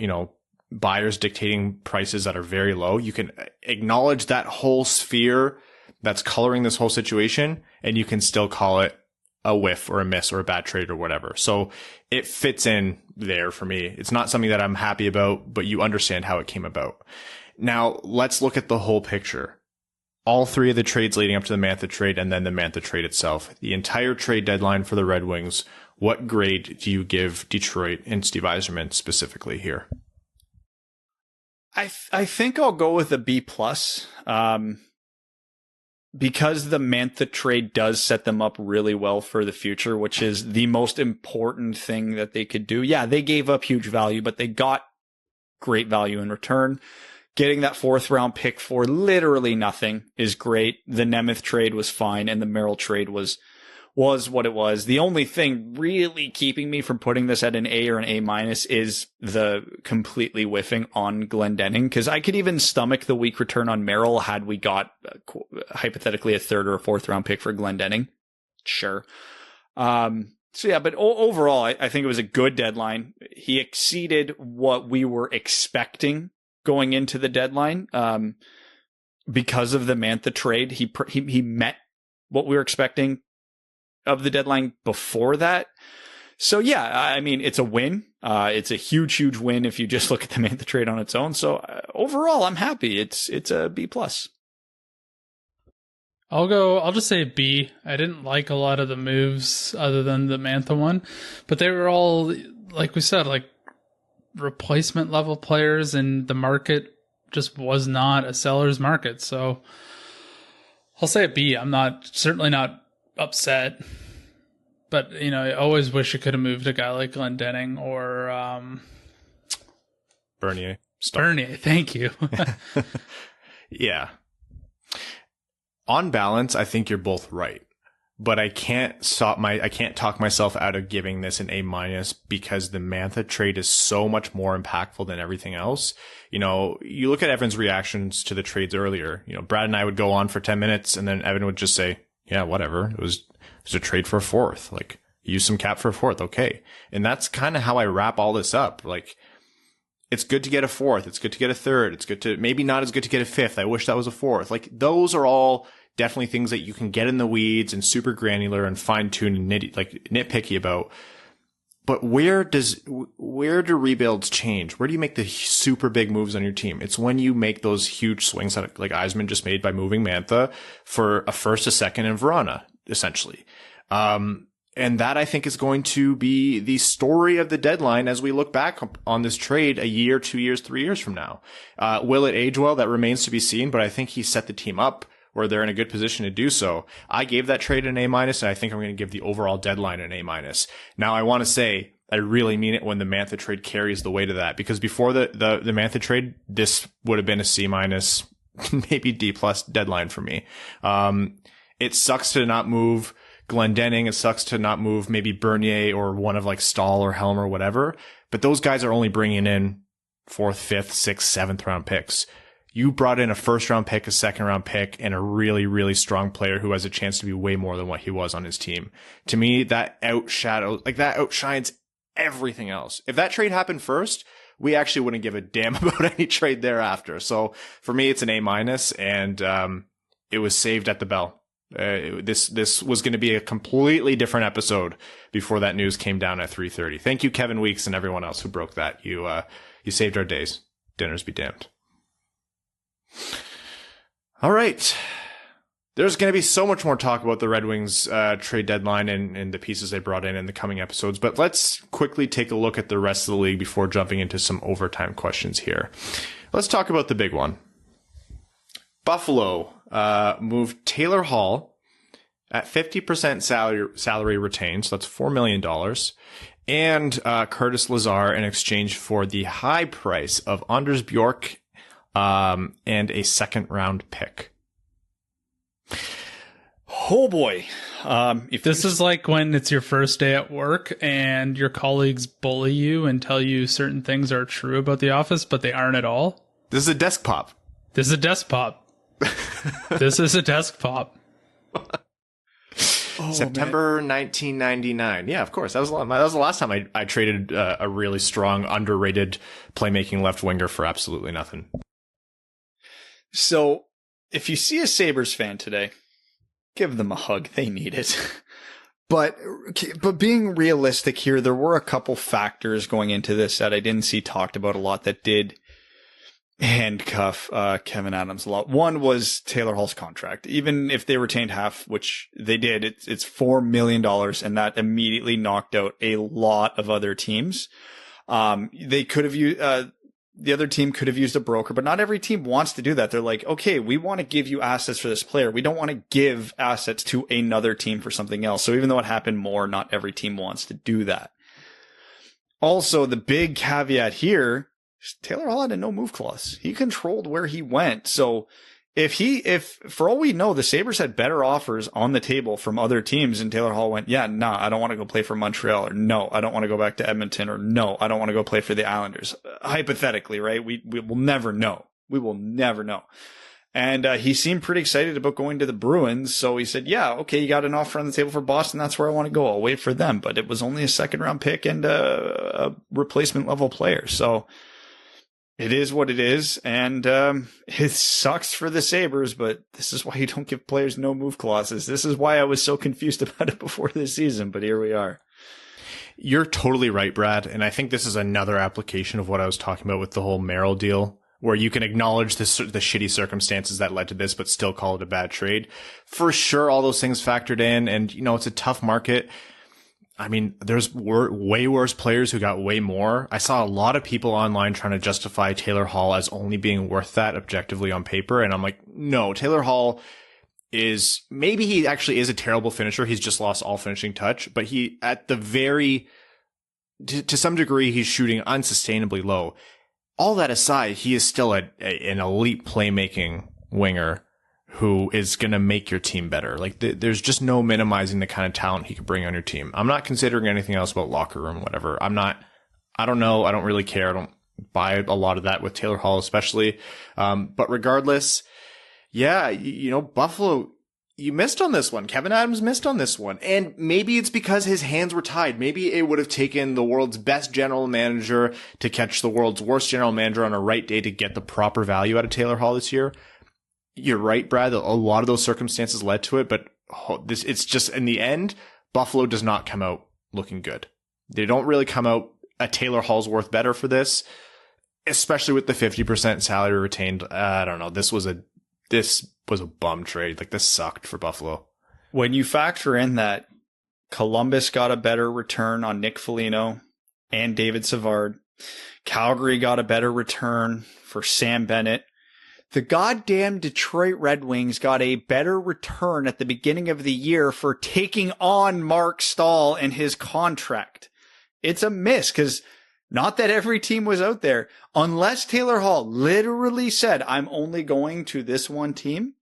buyers dictating prices that are very low. You can acknowledge that whole sphere that's coloring this whole situation, and you can still call it a whiff or a miss or a bad trade or whatever. So it fits in there for me. It's not something that I'm happy about, but you understand how it came about. Now let's look at the whole picture. All 3 of the trades leading up to the Mantha trade and then the Mantha trade itself. The entire trade deadline for the Red Wings. What grade do you give Detroit and Steve Yzerman specifically here?
I think I'll go with a B+. Because the Mantha trade does set them up really well for the future, which is the most important thing that they could do. Yeah, they gave up huge value, but they got great value in return. Getting that 4th round pick for literally nothing is great. The Nemeth trade was fine, and the Merrill trade was was what it was. The only thing really keeping me from putting this at an A or an A minus is the completely whiffing on Glendening, because I could even stomach the weak return on Merrill had we got hypothetically a third or a fourth round pick for Glendening. Sure. So yeah, but overall, I think it was a good deadline. He exceeded what we were expecting going into the deadline. Because of the Mantha trade, he met what we were expecting of the deadline before that. So yeah, I mean, it's a win. It's a huge, huge win if you just look at the Mantha trade on its own. So overall, I'm happy. It's a B plus.
I'll just say B. I didn't like a lot of the moves other than the Mantha one, but they were all, like we said, like replacement level players, and the market just was not a seller's market. So I'll say a B. I'm certainly not upset, but I always wish you could have moved a guy like Glendening or
Bernier.
Bernier, thank you.
Yeah. On balance, I think you're both right, but I can't talk myself out of giving this an A minus because the Mantha trade is so much more impactful than everything else. You look at Evan's reactions to the trades earlier. Brad and I would go on for 10 minutes, and then Evan would just say, "Yeah, whatever. It was a trade for a fourth. Like, use some cap for a fourth, okay." And that's kind of how I wrap all this up. Like, it's good to get a fourth. It's good to get a third. It's good to maybe not as good to get a fifth. I wish that was a fourth. Like, those are all definitely things that you can get in the weeds and super granular and fine tune and nitpicky about. But where do rebuilds change? Where do you make the super big moves on your team? It's when you make those huge swings that like Yzerman just made by moving Mantha for a first, a second, and Verana, essentially. And that, I think, is going to be the story of the deadline as we look back on this trade a year, 2 years, 3 years from now. Will it age well? That remains to be seen, but I think he set the team up where they're in a good position to do so. I gave that trade an A minus, and I think I'm going to give the overall deadline an A minus. Now, I want to say I really mean it when the Mantha trade carries the weight of that, because before the Mantha trade, this would have been a C minus, maybe D plus deadline for me. It sucks to not move Glendening. It sucks to not move maybe Bernier or one of like Stahl or Helm or whatever, but those guys are only bringing in 4th, 5th, 6th, 7th round picks. You brought in a first round pick, a second round pick, and a really, really strong player who has a chance to be way more than what he was on his team. To me, that outshines everything else. If that trade happened first, we actually wouldn't give a damn about any trade thereafter. So for me, it's an A minus, and it was saved at the bell. This was going to be a completely different episode before that news came down at 3:30. Thank you, Kevin Weeks, and everyone else who broke that. You saved our days. Dinners be damned. All right. There's going to be so much more talk about the Red Wings trade deadline and the pieces they brought in the coming episodes, but let's quickly take a look at the rest of the league before jumping into some overtime questions here. Let's talk about the big one. Buffalo moved Taylor Hall at 50% salary retained, so that's $4 million, and Curtis Lazar in exchange for the high price of Anders Bjork and a second round pick.
Oh boy.
If this is like when it's your first day at work and your colleagues bully you and tell you certain things are true about the office, but they aren't at all.
This is a desk pop.
This is a desk pop. This is a desk pop.
September 1999. Yeah, of course. That was the last time I traded a really strong, underrated playmaking left winger for absolutely nothing.
So, if you see a Sabres fan today, give them a hug. They need it. But being realistic here, there were a couple factors going into this that I didn't see talked about a lot that did handcuff Kevyn Adams a lot. One was Taylor Hall's contract. Even if they retained half, which they did, it's $4 million, and that immediately knocked out a lot of other teams. They could have used the other team could have used a broker, but not every team wants to do that. They're like, okay, we want to give you assets for this player. We don't want to give assets to another team for something else. So even though it happened more, not every team wants to do that. Also, the big caveat here, Taylor Hall had a no move clause. He controlled where he went. So if for all we know, the Sabres had better offers on the table from other teams, and Taylor Hall went, yeah, nah, I don't want to go play for Montreal, or no, I don't want to go back to Edmonton, or no, I don't want to go play for the Islanders. Hypothetically, right? We will never know. We will never know. And he seemed pretty excited about going to the Bruins. So he said, yeah, okay, you got an offer on the table for Boston. That's where I want to go. I'll wait for them. But it was only a second round pick and a replacement level player. So it is what it is. And it sucks for the Sabres, but this is why you don't give players no move clauses. This is why I was so confused about it before this season. But here we are.
You're totally right, Brad. And I think this is another application of what I was talking about with the whole Merrill deal, where you can acknowledge the shitty circumstances that led to this, but still call it a bad trade. For sure, all those things factored in, and, you know, it's a tough market. I mean, there's way worse players who got way more. I saw a lot of people online trying to justify Taylor Hall as only being worth that objectively on paper, and I'm like, no, Taylor Hall is, maybe he actually is a terrible finisher. He's just lost all finishing touch, but he, at the to some degree, he's shooting unsustainably low. All that aside, he is still an elite playmaking winger who is going to make your team better. Like, there's just no minimizing the kind of talent he could bring on your team. I'm not considering anything else about locker room, whatever. I don't know. I don't really care. I don't buy a lot of that with Taylor Hall, especially. But regardless, yeah, you know, Buffalo, you missed on this one. Kevin Adams missed on this one. And maybe it's because his hands were tied. Maybe it would have taken the world's best general manager to catch the world's worst general manager on a right day to get the proper value out of Taylor Hall this year. You're right, Brad. A lot of those circumstances led to it, but it's just, in the end, Buffalo does not come out looking good. They don't really come out a Taylor Hall's worth better for this, especially with the 50% salary retained. I don't know. This was a bum trade. Like, this sucked for Buffalo.
When you factor in that Columbus got a better return on Nick Foligno and David Savard, Calgary got a better return for Sam Bennett, the goddamn Detroit Red Wings got a better return at the beginning of the year for taking on Mark Stahl and his contract. It's a miss, because not that every team was out there. Unless Taylor Hall literally said, I'm only going to this one team,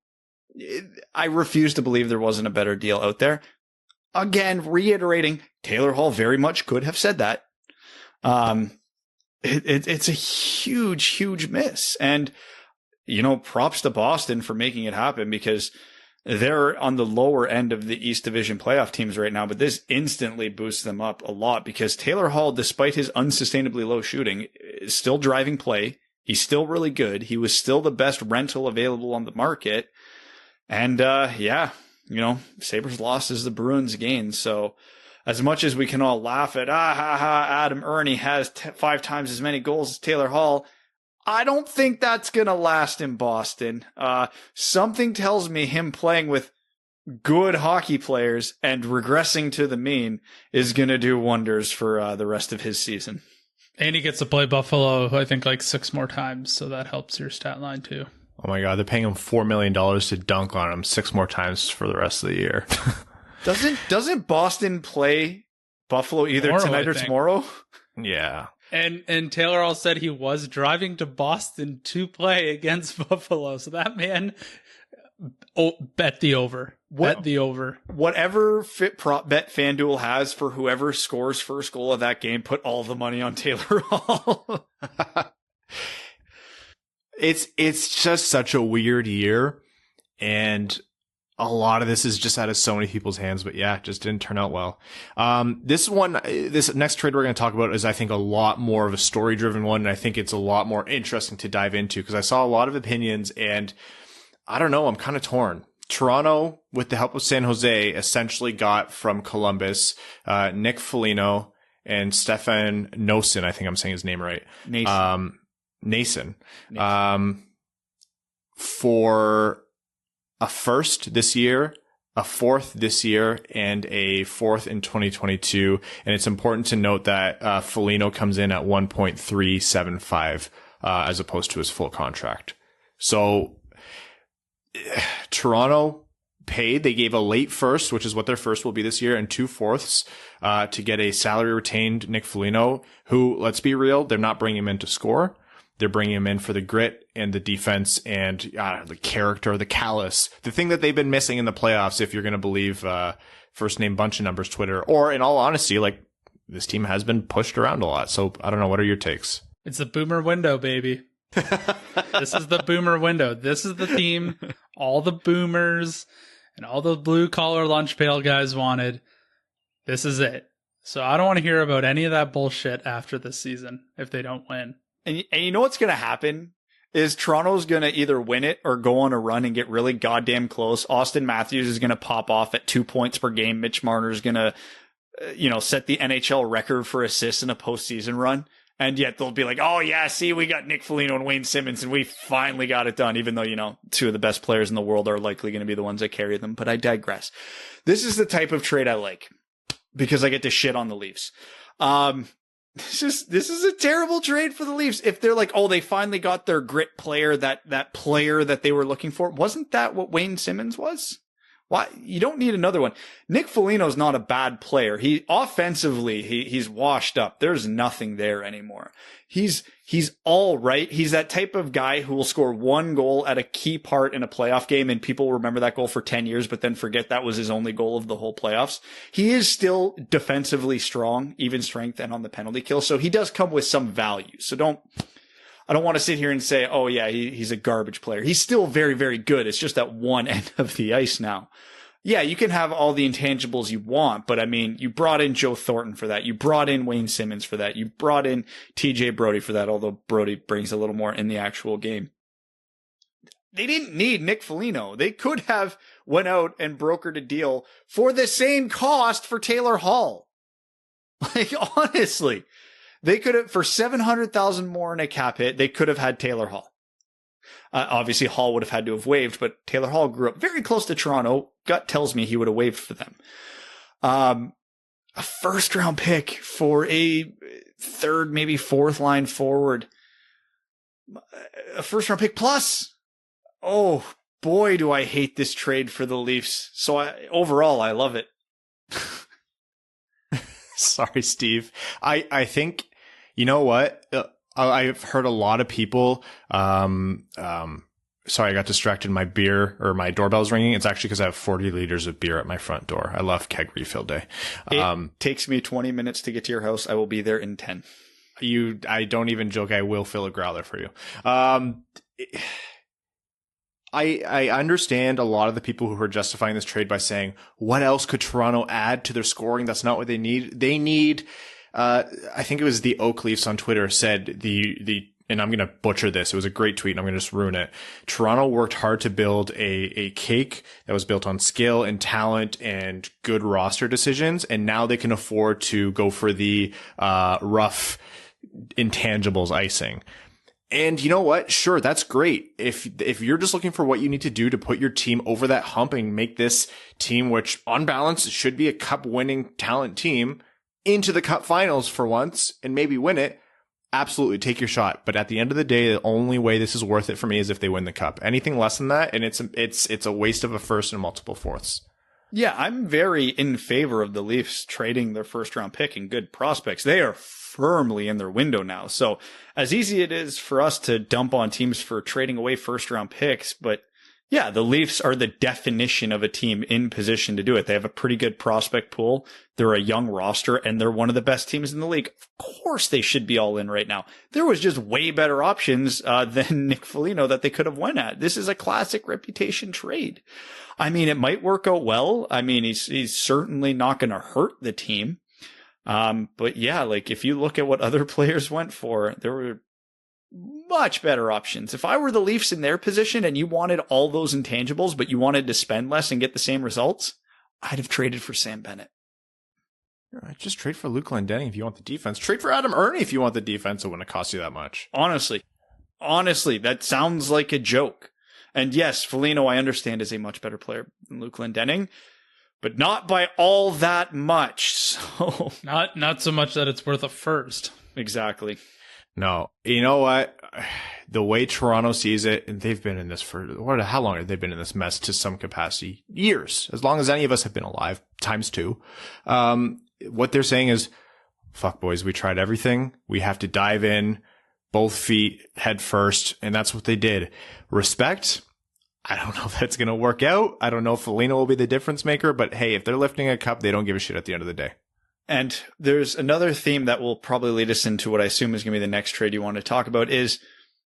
I refuse to believe there wasn't a better deal out there. Again, reiterating, Taylor Hall very much could have said that. It's a huge, huge miss. And, you know, props to Boston for making it happen, because they're on the lower end of the East Division playoff teams right now, but this instantly boosts them up a lot, because Taylor Hall, despite his unsustainably low shooting, is still driving play. He's still really good. He was still the best rental available on the market. And, yeah, you know, Sabres lost as the Bruins gained. So as much as we can all laugh at, Adam Ernie has 5 times as many goals as Taylor Hall, I don't think that's going to last in Boston. Something tells me him playing with good hockey players and regressing to the mean is going to do wonders for the rest of his season.
And he gets to play Buffalo, I think, like 6 more times, so that helps your stat line too.
Oh my God, they're paying him $4 million to dunk on him 6 more times for the rest of the year.
Doesn't Boston play Buffalo either tonight or tomorrow?
Yeah.
And Taylor Hall said he was driving to Boston to play against Buffalo. So that man bet the over. Bet the over.
Whatever fit prop bet FanDuel has for whoever scores first goal of that game, put all the money on Taylor Hall.
It's just such a weird year, and a lot of this is just out of so many people's hands, but yeah, it just didn't turn out well. This next trade we're going to talk about is, I think, a lot more of a story-driven one, and I think it's a lot more interesting to dive into, because I saw a lot of opinions, and I don't know, I'm kind of torn. Toronto, with the help of San Jose, essentially got from Columbus Nick Foligno and Stefan Noesen, I think I'm saying his name right. Nason. For a first this year, a fourth this year, and a fourth in 2022. And it's important to note that Foligno comes in at 1.375 as opposed to his full contract. So Toronto paid. They gave a late first, which is what their first will be this year, and 2 fourths to get a salary retained Nick Foligno, who, let's be real, they're not bringing him in to score. They're bringing him in for the grit and the defense and the character, the callous, the thing that they've been missing in the playoffs, if you're going to believe first name bunch of numbers Twitter. Or in all honesty, like, this team has been pushed around a lot. So I don't know. What are your takes?
It's the boomer window, baby. This is the boomer window. This is the team all the boomers and all the blue collar lunch pail guys wanted. This is it. So I don't want to hear about any of that bullshit after this season if they don't win.
And you know what's going to happen is Toronto's going to either win it or go on a run and get really goddamn close. Austin Matthews is going to pop off at 2 points per game. Mitch Marner is going to, set the NHL record for assists in a postseason run. And yet they'll be like, oh yeah, see, we got Nick Foligno and Wayne Simmons and we finally got it done. Even though, two of the best players in the world are likely going to be the ones that carry them. But I digress. This is the type of trade I like because I get to shit on the Leafs. This is a terrible trade for the Leafs. If they're like, oh, they finally got their grit player, that player that they were looking for. Wasn't that what Wayne Simmons was? Why? You don't need another one. Nick Foligno's not a bad player. Offensively, he's washed up. There's nothing there anymore. He's all right. He's that type of guy who will score one goal at a key part in a playoff game and people remember that goal for 10 years, but then forget that was his only goal of the whole playoffs. He is still defensively strong, even strength and on the penalty kill. So he does come with some value. So I don't want to sit here and say, oh yeah, he's a garbage player. He's still very, very good. It's just at one end of the ice now. Yeah, you can have all the intangibles you want, but I mean, you brought in Joe Thornton for that. You brought in Wayne Simmons for that. You brought in TJ Brody for that, although Brody brings a little more in the actual game. They didn't need Nick Foligno. They could have went out and brokered a deal for the same cost for Taylor Hall. Like, honestly. They could have, for $700,000 more in a cap hit, they could have had Taylor Hall. Obviously, Hall would have had to have waived, but Taylor Hall grew up very close to Toronto. Gut tells me he would have waived for them. A first-round pick for a third, maybe fourth line forward. A first-round pick plus. Oh, boy, do I hate this trade for the Leafs. So overall, I love it.
Sorry, Steve. I think, you know what? I've heard a lot of people, sorry, I got distracted. My beer or my doorbell's ringing. It's actually because I have 40 liters of beer at my front door. I love keg refill day.
It takes me 20 minutes to get to your house. I will be there in 10.
I don't even joke. I will fill a growler for you. I understand a lot of the people who are justifying this trade by saying, what else could Toronto add to their scoring? That's not what they need. They need, I think it was the Oak Leafs on Twitter said and I'm going to butcher this. It was a great tweet and I'm going to just ruin it. Toronto worked hard to build a cake that was built on skill and talent and good roster decisions. And now they can afford to go for the, rough intangibles icing. And you know what? Sure, that's great. If you're just looking for what you need to do to put your team over that hump and make this team, which on balance should be a cup winning talent team, into the cup finals for once and maybe win it, absolutely take your shot. But at the end of the day, the only way this is worth it for me is if they win the cup. Anything less than that, and it's a waste of a first and multiple fourths.
Yeah, I'm very in favor of the Leafs trading their first round pick and good prospects. They are firmly in their window now. So as easy it is for us to dump on teams for trading away first round picks, but yeah, the Leafs are the definition of a team in position to do it. They have a pretty good prospect pool. They're a young roster and they're one of the best teams in the league. Of course they should be all in right now. There was just way better options than Nick Foligno that they could have went at. This is a classic reputation trade. I mean, it might work out well. I mean, he's certainly not going to hurt the team. But yeah, like if you look at what other players went for, there were much better options. If I were the Leafs in their position and you wanted all those intangibles, but you wanted to spend less and get the same results, I'd have traded for Sam Bennett.
Just trade for Luke Glendening if you want the defense. Trade for Adam Ernie if you want the defense. It wouldn't cost you that much.
Honestly, that sounds like a joke. And yes, Foligno, I understand, is a much better player than Luke Glendening, but not by all that much. So
not so much that it's worth a first.
Exactly.
No, you know what? The way Toronto sees it, and they've been in this how long have they been in this mess to some capacity? Years. As long as any of us have been alive, times two. What they're saying is, fuck boys, we tried everything. We have to dive in. both feet head first, and that's what they did. Respect. I don't know if that's going to work out. I don't know if Foligno will be the difference maker, but hey, if they're lifting a cup, they don't give a shit at the end of the day.
And there's another theme that will probably lead us into what I assume is going to be the next trade you want to talk about is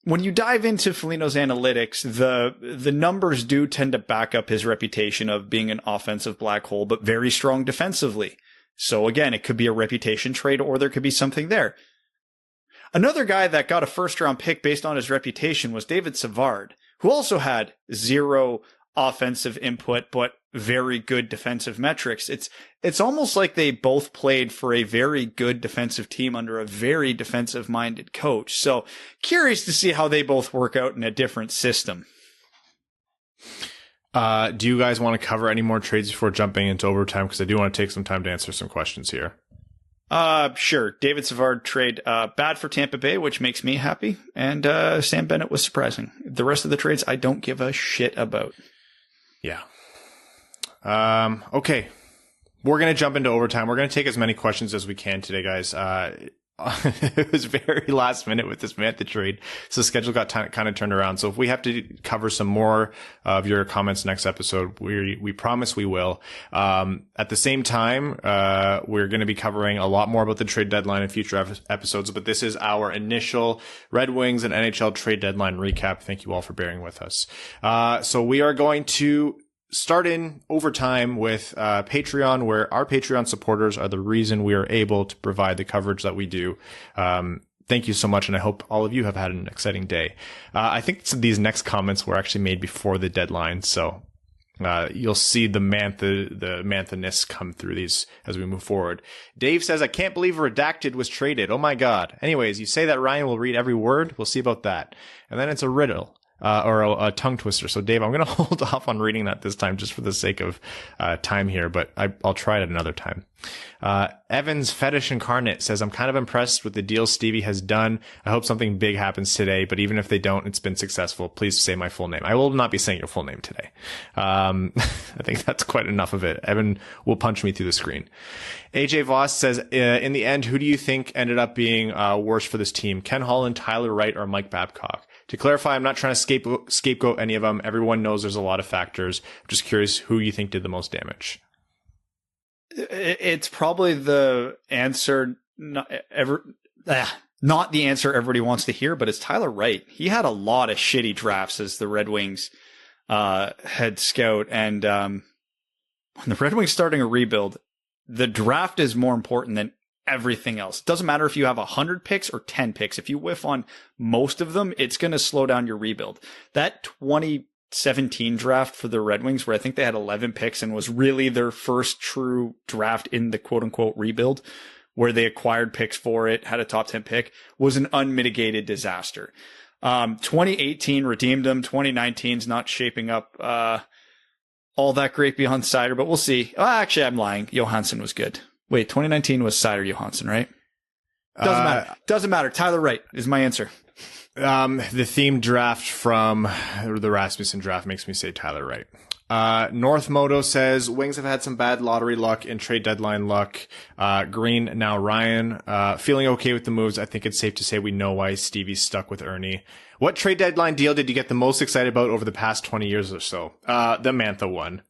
when you dive into Foligno's analytics, the numbers do tend to back up his reputation of being an offensive black hole, but very strong defensively. So again, it could be a reputation trade or there could be something there. Another guy that got a first-round pick based on his reputation was David Savard, who also had zero offensive input, but very good defensive metrics. It's almost like they both played for a very good defensive team under a very defensive-minded coach. So curious to see how they both work out in a different system.
Do you guys want to cover any more trades before jumping into overtime? Because I do want to take some time to answer some questions here.
Sure. David Savard trade, bad for Tampa Bay, which makes me happy. And, Sam Bennett was surprising. The rest of the trades, I don't give a shit about.
Yeah. Okay. We're going to jump into overtime. We're going to take as many questions as we can today, guys. It was very last minute with this Mantha trade, so the schedule got kind of turned around. So if we have to cover some more of your comments next episode, we promise we will. At the same time, we're going to be covering a lot more about the trade deadline in future episodes, but this is our initial Red Wings and NHL Trade Deadline recap. Thank you all for bearing with us. So we are going to start in overtime with Patreon, where our Patreon supporters are the reason we are able to provide the coverage that we do. Thank you so much, and I hope all of you have had an exciting day. I think these next comments were actually made before the deadline, so you'll see the Mantha-ness come through these as we move forward. Dave says, I can't believe Redacted was traded. Oh my God. Anyways, you say that Ryan will read every word. We'll see about that. And then it's a riddle. Or a tongue twister. So Dave, I'm going to hold off on reading that this time just for the sake of time here, but I'll try it another time. Evans Fetish Incarnate says, I'm kind of impressed with the deal Stevie has done. I hope something big happens today, but even if they don't, it's been successful. Please say my full name. I will not be saying your full name today. I think that's quite enough of it. Evan will punch me through the screen. AJ Voss says, in the end, who do you think ended up being worse for this team? Ken Holland, Tyler Wright, or Mike Babcock? To clarify, I'm not trying to scapegoat any of them. Everyone knows there's a lot of factors. I'm just curious who you think did the most damage.
It's probably the answer, not the answer everybody wants to hear, but it's Tyler Wright. He had a lot of shitty drafts as the Red Wings head scout. And when the Red Wings starting a rebuild, the draft is more important than everything else. It doesn't matter if you have 100 picks or 10 picks. If you whiff on most of them, it's going to slow down your rebuild. That 2017 draft for the Red Wings, where I think they had 11 picks and was really their first true draft in the quote unquote rebuild, where they acquired picks for it, had a top 10 pick, was an unmitigated disaster. 2018 redeemed them. 2019's not shaping up all that great beyond Seider, but we'll see. Actually, I'm lying. Johansson was good. Wait, 2019 was Seider Johansson, right? Doesn't matter. Doesn't matter. Tyler Wright is my answer.
The theme draft from the Rasmussen draft makes me say Tyler Wright. North Moto says, Wings have had some bad lottery luck and trade deadline luck. Green, now Ryan. Feeling okay with the moves. I think it's safe to say we know why Stevie's stuck with Ernie. What trade deadline deal did you get the most excited about over the past 20 years or so? The Mantha one.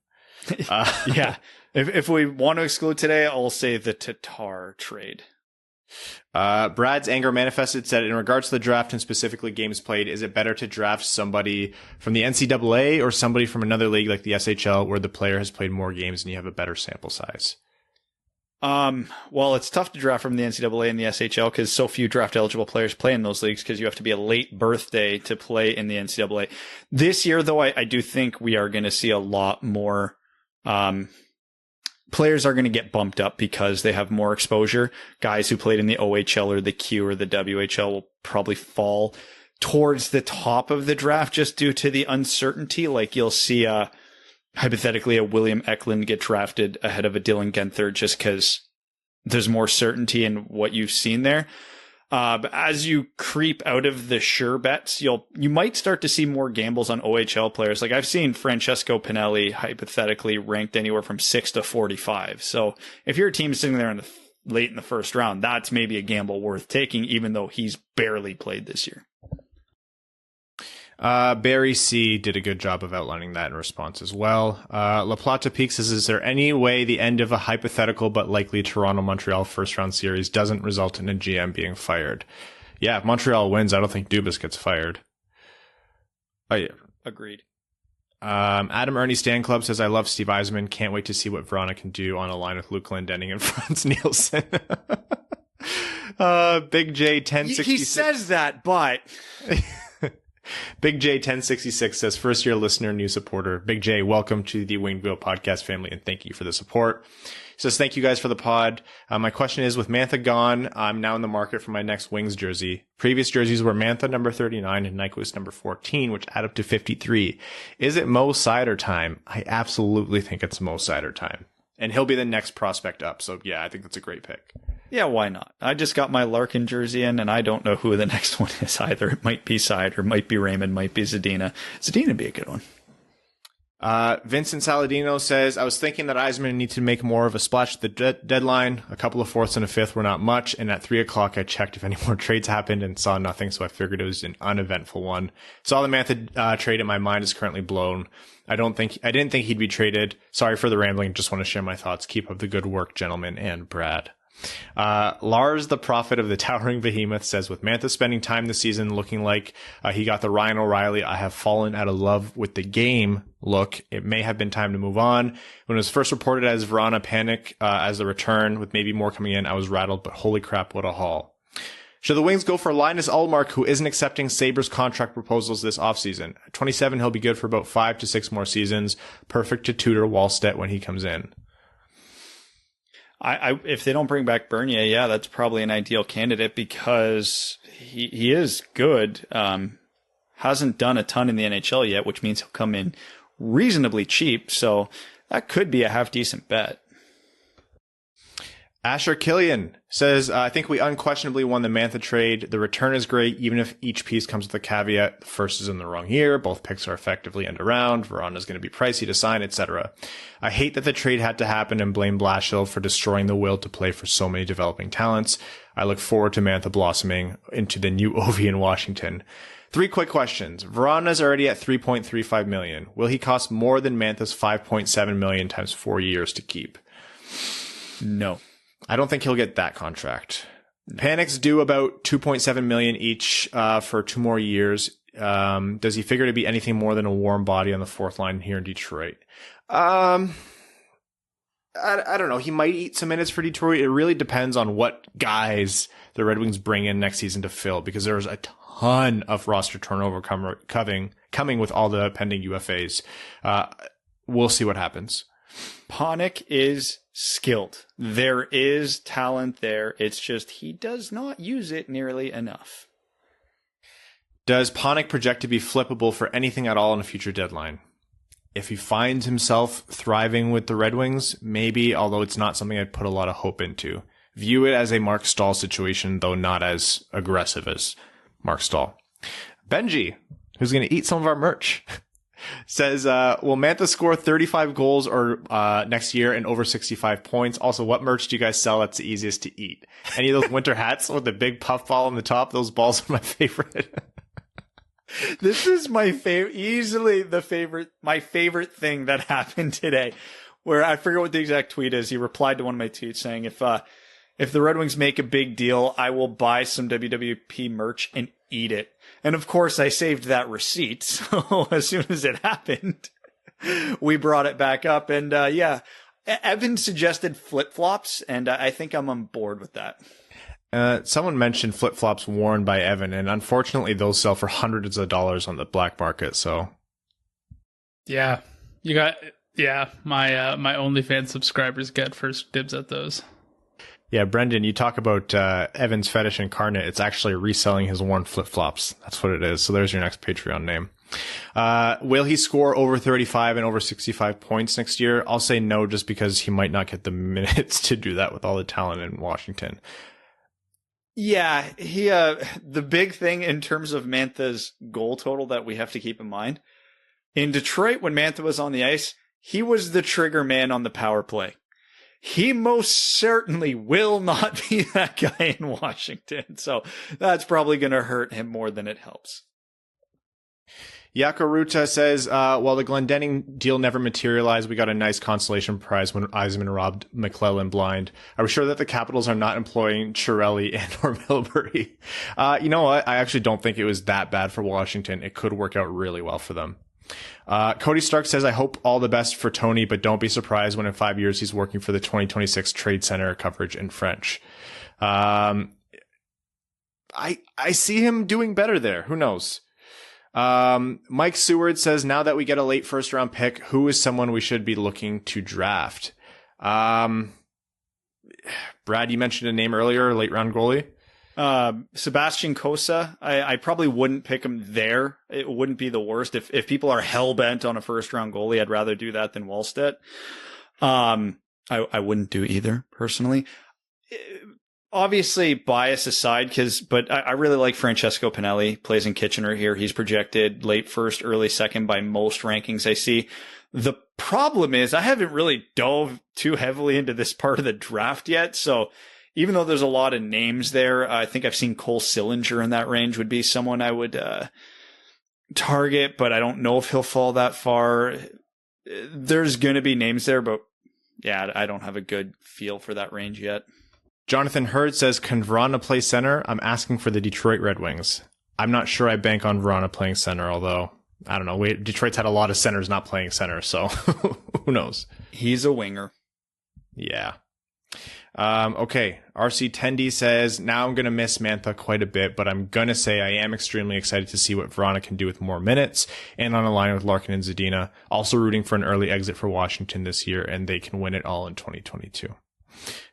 Yeah. If we want to exclude today, I'll say the Tatar trade.
Brad's anger manifested said, in regards to the draft and specifically games played, is it better to draft somebody from the NCAA or somebody from another league like the SHL where the player has played more games and you have a better sample size?
Well, it's tough to draft from the NCAA and the SHL because so few draft eligible players play in those leagues because you have to be a late birthday to play in the NCAA. This year, though, I do think we are going to see a lot more, players are going to get bumped up because they have more exposure. Guys who played in the OHL or the Q or the WHL will probably fall towards the top of the draft just due to the uncertainty. Like you'll see, hypothetically, a William Eklund get drafted ahead of a Dylan Genthert just because there's more certainty in what you've seen there. But as you creep out of the sure bets, you might start to see more gambles on OHL players. Like I've seen Francesco Pinelli hypothetically ranked anywhere from 6 to 45. So if your team is sitting there in late in the first round, that's maybe a gamble worth taking, even though he's barely played this year.
Barry C did a good job of outlining that in response as well. La Plata Peak says, is there any way the end of a hypothetical but likely Toronto-Montreal first-round series doesn't result in a GM being fired? Yeah, if Montreal wins, I don't think Dubas gets fired. Oh, yeah.
Agreed.
Adam Ernie Stan Club says, I love Steve Yzerman. Can't wait to see what Verona can do on a line with Luke Glendening and Franz Nielsen. Big J 1066.
He says that, but...
Big J 1066 says, first year listener, new supporter. Big J, welcome to the Winged Wheel podcast family, and thank you for the support. He says, thank you guys for the pod. My question is, with Mantha gone, I'm now in the market for my next Wings jersey. Previous jerseys were Mantha number 39 and Nyquist number 14, which add up to 53. Is it Mo Sider time? I absolutely think it's Mo Sider time. And he'll be the next prospect up. So yeah, I think that's a great pick.
Yeah, why not? I just got my Larkin jersey in, and I don't know who the next one is either. It might be Sider, might be Raymond, might be Zadina. Zadina would be a good one.
Vincent Saladino says, I was thinking that Yzerman needs to make more of a splash at the deadline. A couple of fourths and a fifth were not much, and at 3 o'clock I checked if any more trades happened and saw nothing, so I figured it was an uneventful one. Saw the Mantha trade, and my mind is currently blown. I didn't think he'd be traded. Sorry for the rambling, just want to share my thoughts. Keep up the good work, gentlemen, and Brad. Lars, the prophet of the towering behemoth, says, with Mantha spending time this season looking like he got the Ryan O'Reilly, I have fallen out of love with the game look. It may have been time to move on. When it was first reported as Verona panic as the return, with maybe more coming in, I was rattled, but holy crap, what a haul. Should the Wings go for Linus Ullmark, who isn't accepting Sabres contract proposals this offseason? At 27, he'll be good for about 5 to 6 more seasons. Perfect to tutor Wallstedt when he comes in.
If they don't bring back Bernier, yeah, that's probably an ideal candidate because he is good. Hasn't done a ton in the NHL yet, which means he'll come in reasonably cheap. So that could be a half decent bet.
Asher Killian says, I think we unquestionably won the Mantha trade. The return is great, even if each piece comes with a caveat. The first is in the wrong year. Both picks are effectively end around. Verona is going to be pricey to sign, etc. I hate that the trade had to happen and blame Blashill for destroying the will to play for so many developing talents. I look forward to Mantha blossoming into the new Ovi in Washington. 3 quick questions. Verona's already at $3.35 million. Will he cost more than Mantha's $5.7 million times 4 years to keep?
No.
I don't think he'll get that contract. Panic's due about $2.7 million each for 2 more years. Does he figure to be anything more than a warm body on the fourth line here in Detroit? I don't know. He might eat some minutes for Detroit. It really depends on what guys the Red Wings bring in next season to fill, because there's a ton of roster turnover coming with all the pending UFAs. We'll see what happens.
Panik is skilled. There is talent there. It's just he does not use it nearly enough.
Does Panik project to be flippable for anything at all in a future deadline? If he finds himself thriving with the Red Wings, maybe, although it's not something I'd put a lot of hope into. View it as a Mark Stahl situation, though not as aggressive as Mark Stahl. Benji, who's going to eat some of our merch, says, will Mantha score 35 goals or next year and over 65 points? Also, what merch do you guys sell that's the easiest to eat? Any of those winter hats with the big puff ball on the top? Those balls are my favorite.
This is my favorite, easily my favorite thing that happened today, where I forget what the exact tweet is. He replied to one of my tweets saying, if the Red Wings make a big deal, I will buy some WWP merch and eat it. And of course, I saved that receipt. So as soon as it happened, we brought it back up. And yeah, Evan suggested flip-flops, and I think I'm on board with that.
Someone mentioned flip-flops worn by Evan, and unfortunately those sell for hundreds of dollars on the black market. So
yeah, my OnlyFans subscribers get first dibs at those.
Yeah, Brendan, you talk about Evan's fetish incarnate. It's actually reselling his worn flip-flops. That's what it is. So there's your next Patreon name. Will he score over 35 and over 65 points next year? I'll say no, just because he might not get the minutes to do that with all the talent in Washington.
Yeah, the big thing in terms of Mantha's goal total that we have to keep in mind, in Detroit when Mantha was on the ice, he was the trigger man on the power play. he most certainly will not be that guy in Washington. So that's probably going to hurt him more than it helps.
Yakaruta says, while the Glendening deal never materialized, we got a nice consolation prize when Yzerman robbed McClellan blind. Are we sure that the Capitals are not employing Chiarelli and or Milbury? You know what? I actually don't think it was that bad for Washington. It could work out really well for them. Cody Stark says, I hope all the best for Tony, but don't be surprised when in 5 years he's working for the 2026 Trade Center coverage in French. I see him doing better there. Who knows? Mike Seward says, now that we get a late first round pick, who is someone we should be looking to draft? Brad, you mentioned a name earlier, late round goalie.
Sebastian Cossa. I probably wouldn't pick him there. It wouldn't be the worst. If people are hell bent on a first round goalie, I'd rather do that than Wallstedt. I wouldn't do either personally. Obviously, bias aside, but I really like Francesco Pinelli, plays in Kitchener here. He's projected late first, early second by most rankings I see. The problem is I haven't really dove too heavily into this part of the draft yet. So even though there's a lot of names there, I think I've seen Cole Sillinger in that range would be someone I would target, but I don't know if he'll fall that far. There's going to be names there, but yeah, I don't have a good feel for that range yet.
Jonathan Hurd says, can Vrana play center? I'm asking for the Detroit Red Wings. I'm not sure I bank on Vrana playing center, although, I don't know. Detroit's had a lot of centers not playing center, so who knows?
He's a winger.
Yeah. Okay. RC Tendy says, now I'm going to miss Mantha quite a bit, but I'm going to say I am extremely excited to see what Vrana can do with more minutes and on a line with Larkin and Zadina. Also rooting for an early exit for Washington this year, and they can win it all in 2022.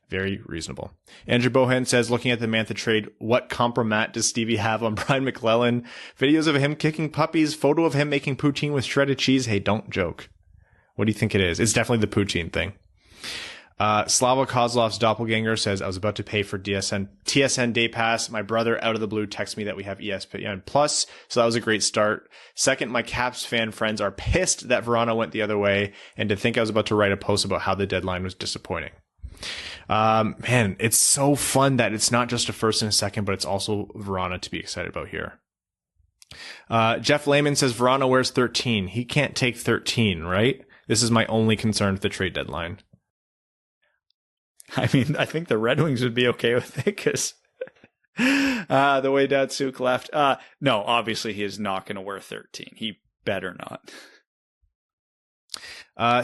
Very reasonable. Andrew Bohan says, looking at the Mantha trade, what compromat does Stevie have on Brian McClellan? Videos of him kicking puppies, photo of him making poutine with shredded cheese. Hey, don't joke. What do you think it is? It's definitely the poutine thing. Slava Kozlov's doppelganger says, I was about to pay for TSN Day Pass. My brother out of the blue texted me that we have ESPN Plus, so that was a great start. Second, my Caps fan friends are pissed that Verona went the other way, and to think I was about to write a post about how the deadline was disappointing. Man, it's so fun that it's not just a first and a second, but it's also Verona to be excited about here. Jeff Lehman says Verona wears 13. He can't take 13, right? This is my only concern with the trade deadline.
I mean, I think the Red Wings would be okay with it because the way Datsuk left. No, obviously he is not going to wear 13. He better not.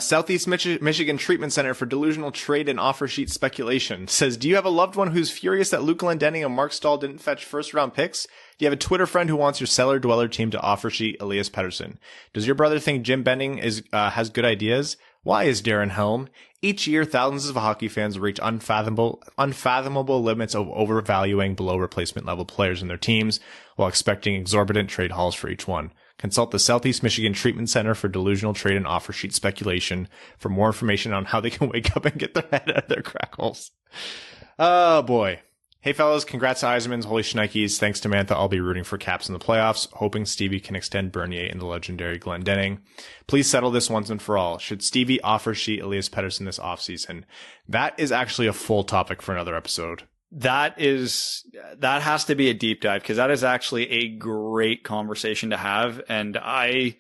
Southeast Michigan Treatment Center for Delusional Trade and Offer Sheet Speculation says, do you have a loved one who's furious that Luke Glendening and Mark Stahl didn't fetch first-round picks? Do you have a Twitter friend who wants your cellar-dweller team to offer sheet Elias Pettersson? Does your brother think Jim Benning has good ideas? Why is Darren Helm? Each year, thousands of hockey fans reach unfathomable limits of overvaluing below replacement level players in their teams while expecting exorbitant trade hauls for each one. Consult the Southeast Michigan Treatment Center for Delusional Trade and Offer Sheet Speculation for more information on how they can wake up and get their head out of their crack holes. Oh, boy. Hey, fellas, congrats to Yzerman's Holy Schnikes. Thanks to Mantha, I'll be rooting for Caps in the playoffs, hoping Stevie can extend Bernier and the legendary Glendening. Please settle this once and for all. Should Stevie offer sheet Elias Pettersson this offseason? That is actually a full topic for another episode.
That has to be a deep dive because that is actually a great conversation to have. And I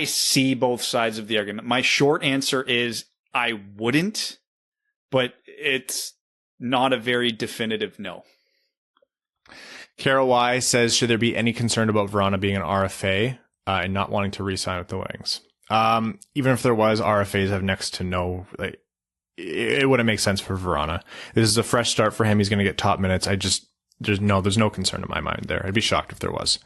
see both sides of the argument. My short answer is I wouldn't, but it's not a very definitive no.
Carol Y says, should there be any concern about Verona being an RFA and not wanting to re-sign with the Wings? Even if there was, RFAs have next to no, it wouldn't make sense for Verona. This is a fresh start for him. He's going to get top minutes. There's no concern in my mind there. I'd be shocked if there was.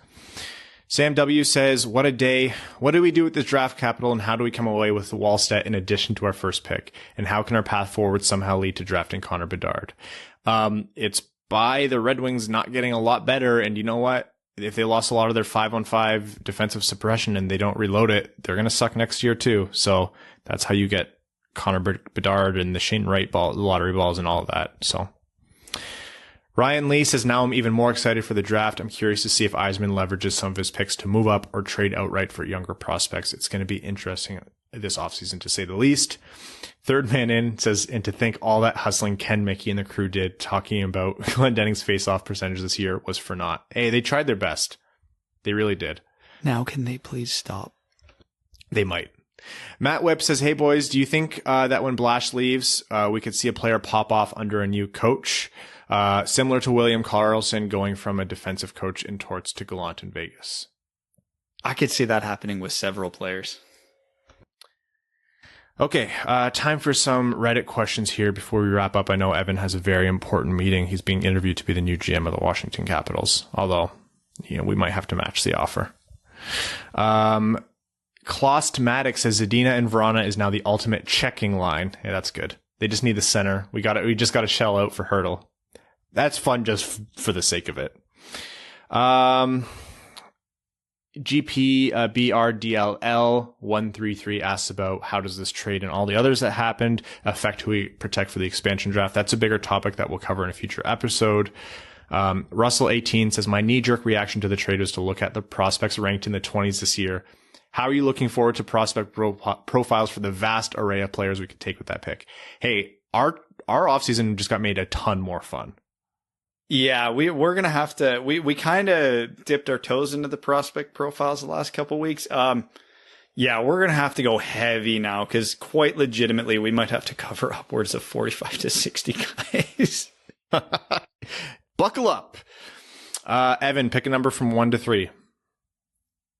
Sam W says, what a day. What do we do with this draft capital and how do we come away with Wallstedt in addition to our first pick? And how can our path forward somehow lead to drafting Connor Bedard? It's by the Red Wings not getting a lot better. And you know what? If they lost a lot of their 5-on-5 defensive suppression and they don't reload it, they're going to suck next year too. So that's how you get Connor Bedard and the Shane Wright ball, the lottery balls and all of that. So Ryan Lee says, now I'm even more excited for the draft. I'm curious to see if Yzerman leverages some of his picks to move up or trade outright for younger prospects. It's going to be interesting this offseason, to say the least. Third man in says, and to think all that hustling Ken Mickey and the crew did talking about Glendening's face-off percentage this year was for naught. Hey, they tried their best. They really did.
Now can they please stop?
They might. Matt Webb says, hey boys, do you think that when Blash leaves, we could see a player pop off under a new coach? Similar to William Karlsson going from a defensive coach in Torts to Gallant in Vegas.
I could see that happening with several players.
Okay, time for some Reddit questions here before we wrap up. I know Evan has a very important meeting. He's being interviewed to be the new GM of the Washington Capitals, although, we might have to match the offer. Klostmatic says Zadina and Vrana is now the ultimate checking line. Yeah, that's good. They just need the center. We just got to shell out for Hurdle. That's fun just for the sake of it. GP BRDLL 133 asks about how does this trade and all the others that happened affect who we protect for the expansion draft. That's a bigger topic that we'll cover in a future episode. Russell 18 says, my knee-jerk reaction to the trade was to look at the prospects ranked in the 20s this year. How are you looking forward to prospect profiles for the vast array of players we could take with that pick? Hey, our offseason just got made a ton more fun.
Yeah, we're going to have to, we kind of dipped our toes into the prospect profiles the last couple of weeks. Yeah, we're going to have to go heavy now because quite legitimately we might have to cover upwards of 45 to 60 guys.
Buckle up. Evan, pick a number from 1 to 3.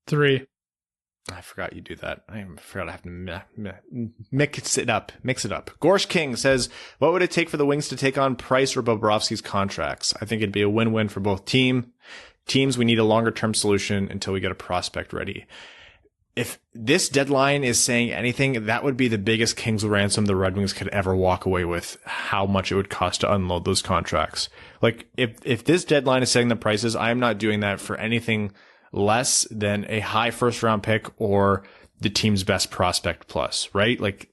3.
I forgot you do that. I forgot I have to mix it up. Gorsh King says, what would it take for the Wings to take on Price or Bobrovsky's contracts? I think it'd be a win-win for both teams. We need a longer-term solution until we get a prospect ready. If this deadline is saying anything, that would be the biggest King's ransom the Red Wings could ever walk away with, how much it would cost to unload those contracts. Like, if this deadline is setting the prices, I am not doing that for anything less than a high first round pick or the team's best prospect plus, right? Like,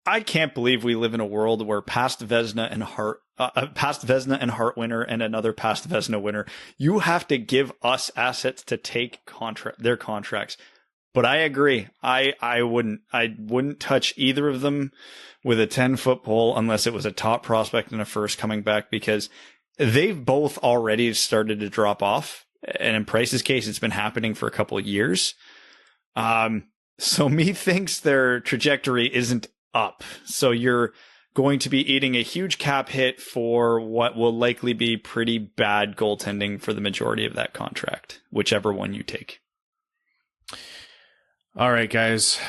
I can't believe we live in a world where past Vezina and Hart winner and another past Vezina winner, you have to give us assets to take their contracts. But I agree. I wouldn't touch either of them with a 10-foot pole unless it was a top prospect and a first coming back, because they've both already started to drop off. And in Price's case, it's been happening for a couple of years. So methinks their trajectory isn't up. So you're going to be eating a huge cap hit for what will likely be pretty bad goaltending for the majority of that contract, whichever one you take.
All right, guys,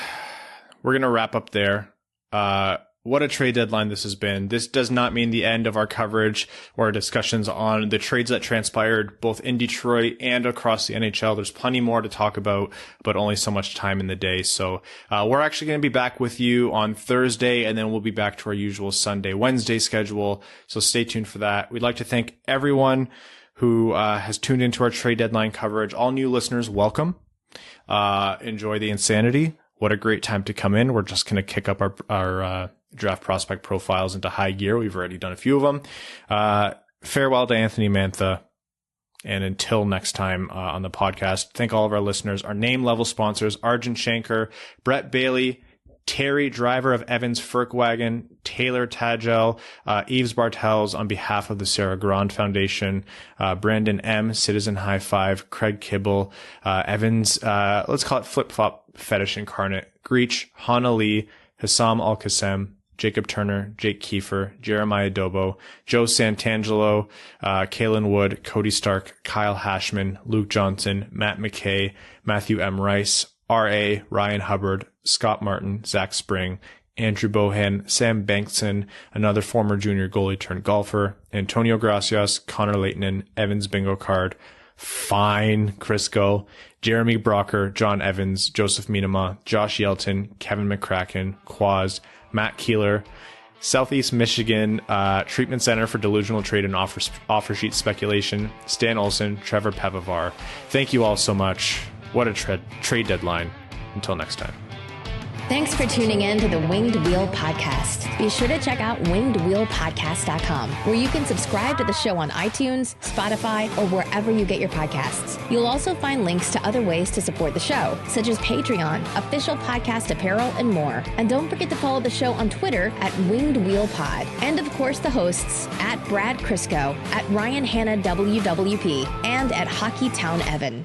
we're going to wrap up there. What a trade deadline this has been. This does not mean the end of our coverage or our discussions on the trades that transpired both in Detroit and across the NHL. There's plenty more to talk about, but only so much time in the day. So we're actually going to be back with you on Thursday, and then we'll be back to our usual Sunday, Wednesday schedule. So stay tuned for that. We'd like to thank everyone who has tuned into our trade deadline coverage. All new listeners, welcome. Enjoy the insanity. What a great time to come in. We're just going to kick up our draft prospect profiles into high gear. We've already done a few of them. Farewell to Anthony Mantha. And until next time on the podcast, thank all of our listeners, our name level sponsors, Arjun Shankar, Brett Bailey, Terry, driver of Evans Folkwagen, Taylor Tagel, Yves Bartels on behalf of the Sarah Grand Foundation, Brandon M, Citizen High Five, Craig Kibble, Evans, let's call it Flip Flop Fetish Incarnate, Greach, Hana Lee, Hassam Al-Qassem, Jacob Turner, Jake Kiefer, Jeremiah Dobo, Joe Santangelo, Kalen Wood, Cody Stark, Kyle Hashman, Luke Johnson, Matt McKay, Matthew M. Rice, R.A., Ryan Hubbard, Scott Martin, Zach Spring, Andrew Bohan, Sam Bankson, another former junior goalie turned golfer, Antonio Gracias, Connor Leighton, Evans Bingo Card, Fine, Crisco, Jeremy Brocker, John Evans, Joseph Minama, Josh Yelton, Kevin McCracken, Quaz, Matt Keeler, Southeast Michigan Treatment Center for Delusional Trade and Offer Sheet Speculation, Stan Olson, Trevor Pevavar. Thank you all so much. What a trade deadline. Until next time.
Thanks for tuning in to the Winged Wheel Podcast. Be sure to check out wingedwheelpodcast.com, where you can subscribe to the show on iTunes, Spotify, or wherever you get your podcasts. You'll also find links to other ways to support the show, such as Patreon, official podcast apparel, and more. And don't forget to follow the show on Twitter at Winged Wheel Pod. And of course, the hosts at Brad Crisco, at Ryan Hanna WWP, and at Hockey Town Evan.